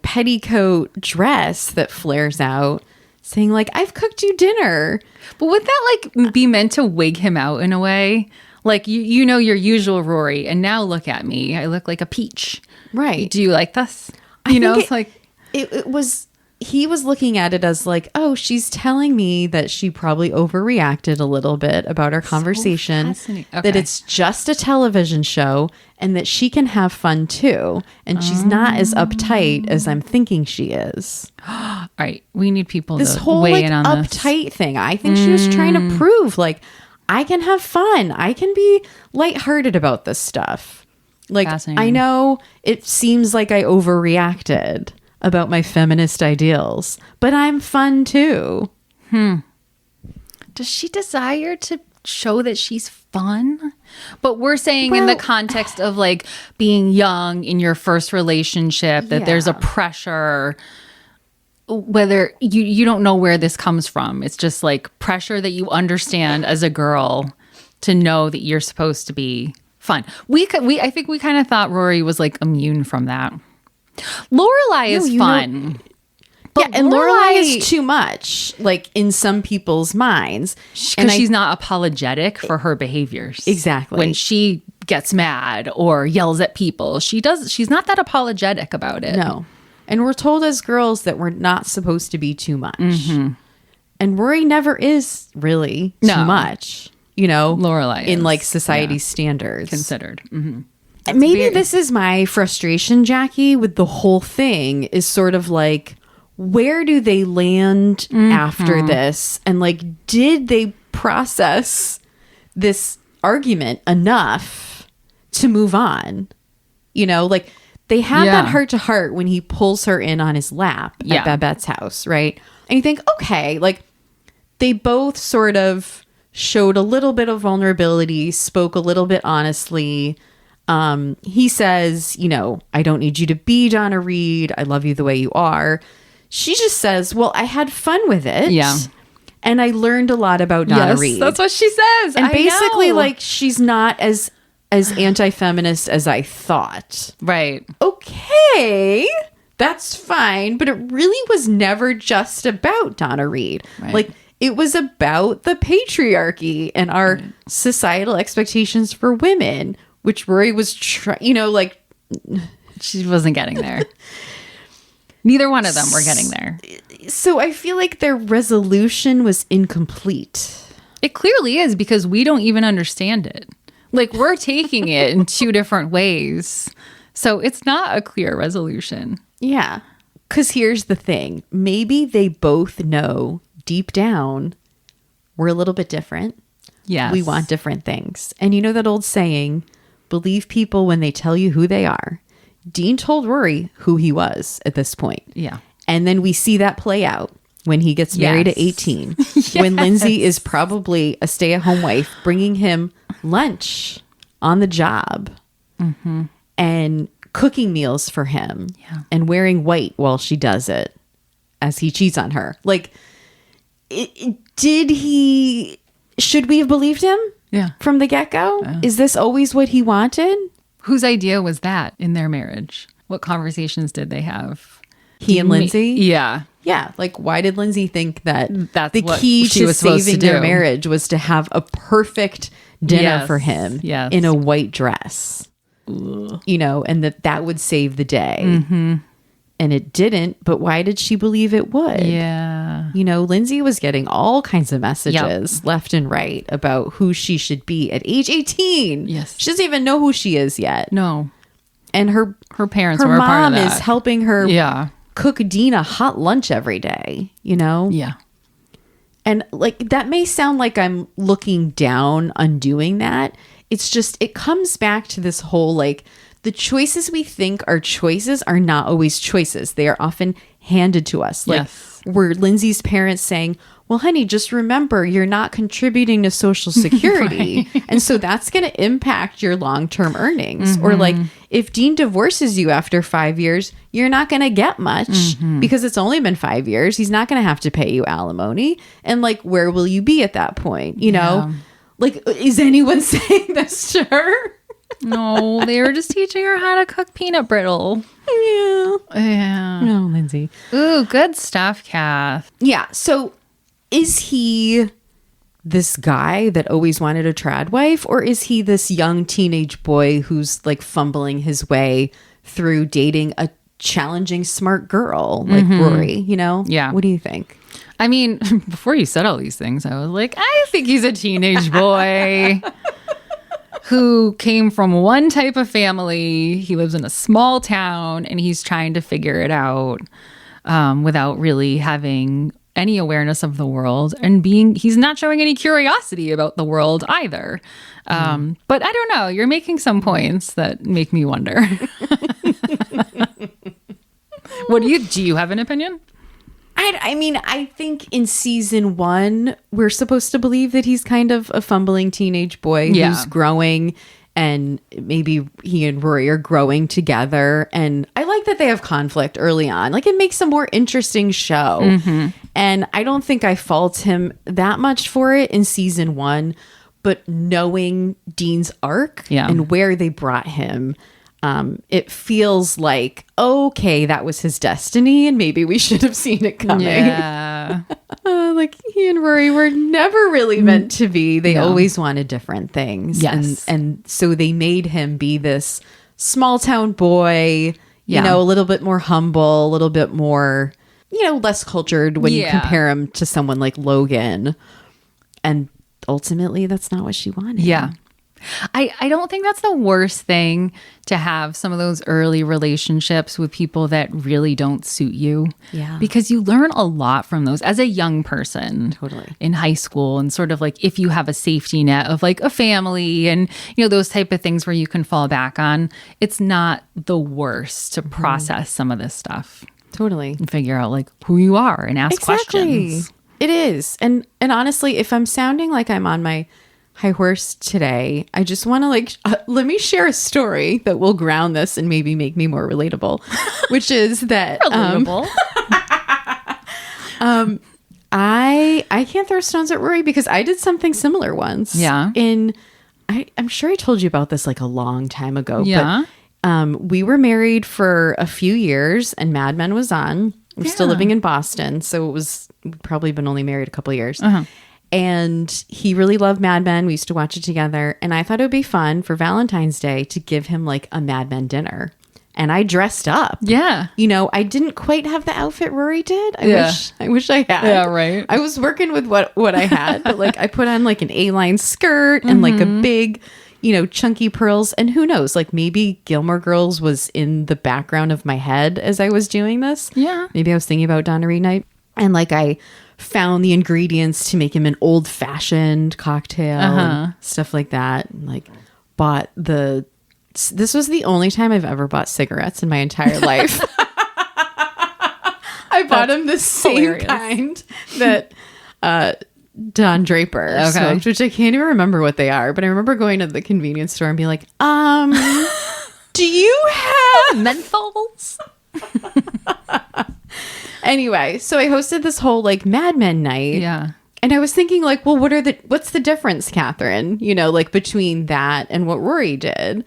petticoat dress that flares out, saying like, I've cooked you dinner. But would that like be meant to wig him out in a way? Like, you know your usual Rory, and now look at me. I look like a peach. Right. Do you like this? It's like it was. He was looking at it as like, oh, she's telling me that she probably overreacted a little bit about our conversation, fascinating. that Okay. it's just a television show and that she can have fun too. And she's not as uptight as I'm thinking she is. All right. We need people This to whole weigh like in on this. uptight thing. I think she was trying to prove like, I can have fun. I can be lighthearted about this stuff. Like, Fascinating. I know it seems like I overreacted about my feminist ideals, but I'm fun too. Does she desire to show that she's fun? But we're saying in the context of like being young in your first relationship, that there's a pressure, whether you don't know where this comes from. It's just like pressure that you understand as a girl to know that you're supposed to be fun. I think we kind of thought Rory was like immune from that. Lorelai is fun. But and Lorelai is too much, like in some people's minds, Because she's not apologetic for her behaviors. Exactly. When she gets mad or yells at people, she's not that apologetic about it. No. And we're told as girls that we're not supposed to be too much. And Rory never is really too much, you know, Lorelai in is, like society's standards. considered. Maybe this is my frustration, Jackie, with the whole thing is sort of like, where do they land after this? And like, did they process this argument enough to move on? You know, like they have that heart to heart when he pulls her in on his lap at Babette's house, right? And you think, okay, like they both sort of showed a little bit of vulnerability, spoke a little bit honestly. He says, you know, I don't need you to be Donna Reed. I love you the way you are. She just says, well, I had fun with it. Yeah. And I learned a lot about Donna Reed. That's what she says. And basically, know. like, she's not as anti-feminist as I thought. Right. Okay. That's fine. But it really was never just about Donna Reed. Right. Like, it was about the patriarchy and our societal expectations for women, which Rory was, you know, like... She wasn't getting there. Neither one of them were getting there. So I feel like their resolution was incomplete. It clearly is because we don't even understand it. Like, we're taking it in two different ways. So it's not a clear resolution. Yeah. Because here's the thing. Maybe they both know deep down we're a little bit different. Yes. We want different things. And you know that old saying, believe people when they tell you who they are. Dean told Rory who he was at this point. Yeah. And then we see that play out when he gets married at 18. When Lindsay is probably a stay-at-home wife bringing him lunch on the job and cooking meals for him and wearing white while she does it as he cheats on her. Like, should we have believed him? Yeah. From the get-go? Is this always what he wanted? Whose idea was that in their marriage? What conversations did they have? He and Lindsay? Yeah. Yeah. Like, why did Lindsay think that That's the what key she to was supposed to saving their do? marriage was to have a perfect dinner for him in a white dress? You know, and that would save the day. And it didn't, but why did she believe it would? Yeah. You know, Lindsay was getting all kinds of messages left and right about who she should be at age 18. Yes. She doesn't even know who she is yet. No. And her parents were a part mom of that. is helping her cook Dean a hot lunch every day, you know? Yeah. And like, that may sound like I'm looking down on doing that. It's just, it comes back to this whole, like, the choices we think are choices are not always choices. They are often handed to us. Like, were Lindsay's parents saying, well, honey, just remember, you're not contributing to Social Security. And so that's going to impact your long-term earnings. Or like, if Dean divorces you after 5 years, you're not going to get much because it's only been 5 years. He's not going to have to pay you alimony. And like, where will you be at that point? You know, like, is anyone saying this to her? No, they were just teaching her how to cook peanut brittle. Yeah. No, Lindsay. Ooh, good stuff, Kath. Yeah. So is he this guy that always wanted a tradwife, or is he this young teenage boy who's like fumbling his way through dating a challenging, smart girl like Rory, you know? Yeah. What do you think? I mean, before you said all these things, I was like, I think he's a teenage boy who came from one type of family. He lives in a small town and he's trying to figure it out without really having any awareness of the world, and he's not showing any curiosity about the world either. But I don't know. You're making some points that make me wonder. Do you have an opinion? I mean, I think in season 1, we're supposed to believe that he's kind of a fumbling teenage boy who's growing, and maybe he and Rory are growing together. And I like that they have conflict early on. Like, it makes a more interesting show. And I don't think I fault him that much for it in season 1, but knowing Dean's arc and where they brought him, it feels like, okay, that was his destiny and maybe we should have seen it coming. Yeah. Like, he and Rory were never really meant to be. They always wanted different things. Yes. And so they made him be this small town boy, You know, a little bit more humble, a little bit more, you know, less cultured when you compare him to someone like Logan. And ultimately, that's not what she wanted. Yeah. I don't think that's the worst thing, to have some of those early relationships with people that really don't suit you. Yeah. Because you learn a lot from those as a young person. Totally. In high school, and sort of like if you have a safety net of like a family and, you know, those type of things where you can fall back on, it's not the worst to process some of this stuff. Totally. And figure out like who you are and ask questions. It is. And honestly, if I'm sounding like I'm on my high horse today, I just want to like, let me share a story that will ground this and maybe make me more relatable, which is that Relatable. I can't throw stones at Rory because I did something similar once. Yeah. I'm sure I told you about this like a long time ago. Yeah. But we were married for a few years and Mad Men was on. We're still living in Boston. So we'd probably been only married a couple of years. And he really loved Mad Men. We used to watch it together. And I thought it would be fun for Valentine's Day to give him like a Mad Men dinner. And I dressed up. Yeah. You know, I didn't quite have the outfit Rory did. I wish I had. Yeah, right. I was working with what I had. But like I put on like an A-line skirt and like a big, you know, chunky pearls. And who knows, like maybe Gilmore Girls was in the background of my head as I was doing this. Yeah. Maybe I was thinking about Donna Reed night. And like I found the ingredients to make him an old-fashioned cocktail and stuff like that. And like bought this was the only time I've ever bought cigarettes in my entire life. I bought him the same kind that Don Draper smoked, which I can't even remember what they are. But I remember going to the convenience store and being like, do you have menthols? Anyway, so I hosted this whole like Mad Men night. Yeah. And I was thinking like, well, what's the difference, Catherine? You know, like between that and what Rory did.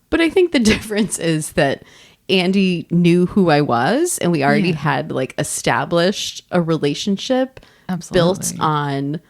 But I think the difference is that Andy knew who I was and we already had like established a relationship built on,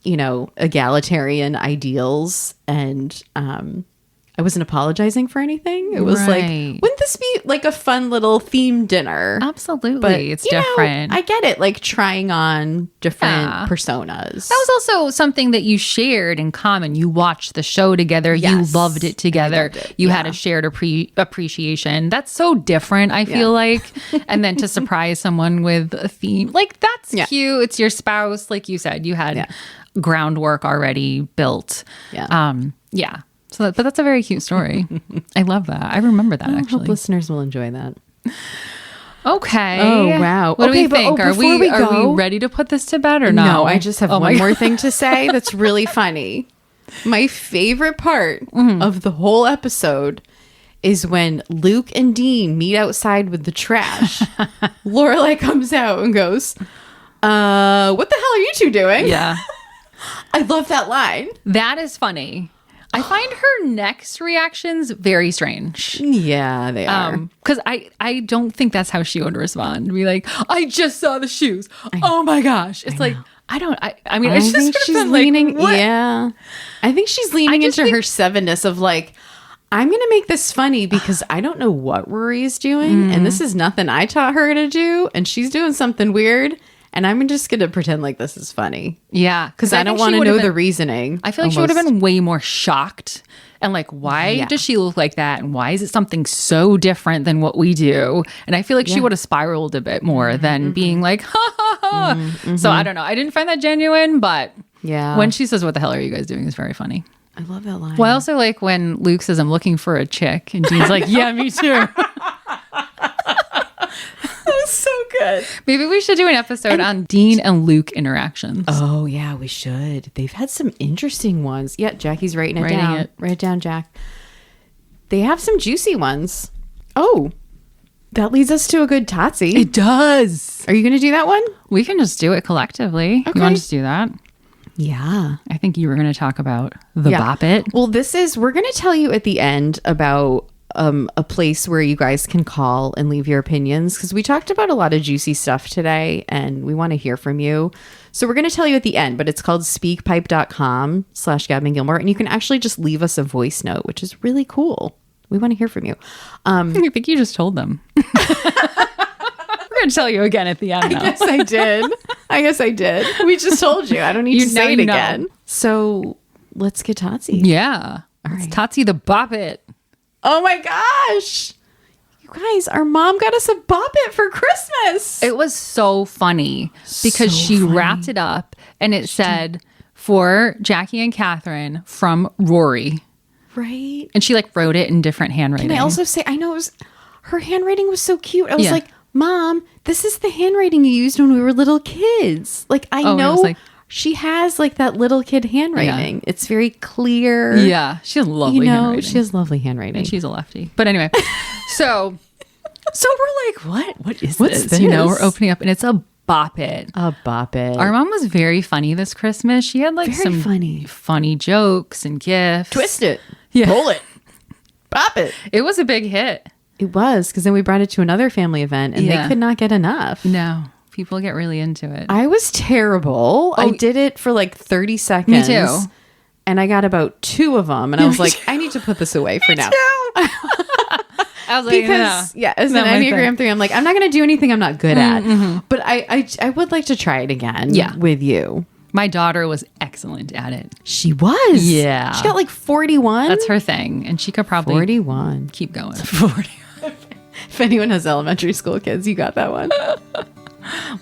you know, egalitarian ideals. And I wasn't apologizing for anything. It was like, wouldn't this be like a fun little theme dinner? Absolutely. But, it's you know, different. I get it. Like trying on different personas. That was also something that you shared in common. You watched the show together. Yes. You loved it together. You had a shared appreciation. That's so different, I feel like. And then to surprise someone with a theme, like that's cute. It's your spouse. Like you said, you had groundwork already built. Yeah. So, but that's a very cute story. I love that. I remember that actually. I hope listeners will enjoy that. Okay. Oh, wow. What do we think? Are we go, ready to put this to bed or no? No, I just have one more thing to say that's really funny. My favorite part of the whole episode is when Luke and Dean meet outside with the trash. Lorelai comes out and goes, what the hell are you two doing? Yeah. I love that line. That is funny. I find her next reactions very strange. Yeah, they are. Because I don't think that's how she would respond. Be like, I just saw the shoes. Oh my gosh. It's like, I mean, it's just she's leaning. Like, yeah. I think she's leaning into her sevenness of like, I'm going to make this funny because I don't know what Rory is doing. And this is nothing I taught her to do. And she's doing something weird. And I'm just going to pretend like this is funny. Yeah. Because I don't want to know the reasoning. I feel like she would have been way more shocked. And like, why does she look like that? And why is it something so different than what we do? And I feel like she would have spiraled a bit more than being like, ha ha ha. So I don't know. I didn't find that genuine. But when she says, what the hell are you guys doing? Is very funny. I love that line. Well, I also like when Luke says, I'm looking for a chick. And Dean's like, yeah, me too. So good. Maybe we should do an episode on Dean and Luke interactions. Oh yeah, we should. They've had some interesting ones. Yeah, Jackie's writing it down. Write it down, Jack. They have some juicy ones. Oh, that leads us to a good Totsy. It does. Are you going to do that one? We can just do it collectively. Okay. You want to just do that? Yeah. I think you were going to talk about the Bop It. Well, we're going to tell you at the end about a place where you guys can call and leave your opinions because we talked about a lot of juicy stuff today and we want to hear from you. So we're going to tell you at the end, but it's called speakpipe.com/Gabbing Gilmore and you can actually just leave us a voice note, which is really cool. We want to hear from you. I think you just told them. We're going to tell you again at the end. Yes, I did. We just told you. I don't need to say it again. So let's get Totsy. Yeah. All It's right. Totsy the Bop It. Oh my gosh. You guys, our mom got us a Bop It for Christmas. It was so funny because So she funny. wrapped it up and it said for Jackie and Catherine from Rory. Right. And she like wrote it in different handwriting. Can I also say, I know her handwriting was so cute. I was Yeah. like, Mom, this is the handwriting you used when we were little kids. Like, I Oh, and it know was like- she has like that little kid handwriting. It's very clear. Yeah. She has lovely handwriting. She has lovely handwriting. And she's a lefty. But anyway, so we're like, what is What's this? You know, this? we're opening up and it's a Bop It. A Bop It. Our mom was very funny this Christmas. She had like Very some funny jokes and gifts. Twist it. Yeah. Pull it. Bop it. It was a big hit. It was, because then we brought it to another family event and Yeah. they could not get enough. No, people get really into it. I was terrible. I did it for like 30 seconds. Me too. And I got about 2 of them. And I was like, I need to put this away for now. I was like, Because, as Not an my Enneagram thing. 3, I'm like, I'm not going to do anything I'm not good at. But I would like to try it again with you. my daughter was excellent at it. She was. Yeah. She got like 41. That's her thing. And she could probably 41. keep going. 40. If anyone has elementary school kids, you got that one.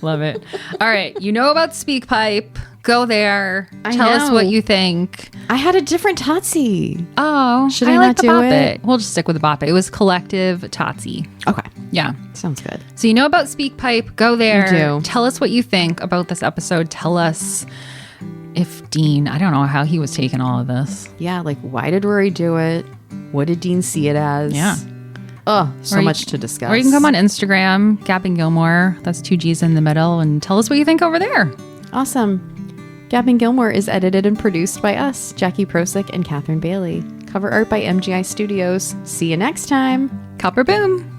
Love it. All right. You know about SpeakPipe. Go there. Tell us know. what you think. I had a different Totsy. Oh, Should I like not the do Bop it? We'll just stick with the Bop It. It was Collective Totsy. Okay. Yeah. Sounds good. So you know about SpeakPipe. Go there. I do. Tell us what you think about this episode. Tell us if Dean, I don't know how he was taking all of this. Yeah, like why did Rory do it? What did Dean see it as? Yeah. Oh, so Or you- much to discuss. Or you can come on Instagram, Gabbing Gilmore. That's 2 G's in the middle, and tell us what you think over there. Awesome. Gabbing Gilmore is edited and produced by us, Jackie Prosick and Catherine Bailey. Cover art by MGI Studios. See you next time. Copper boom.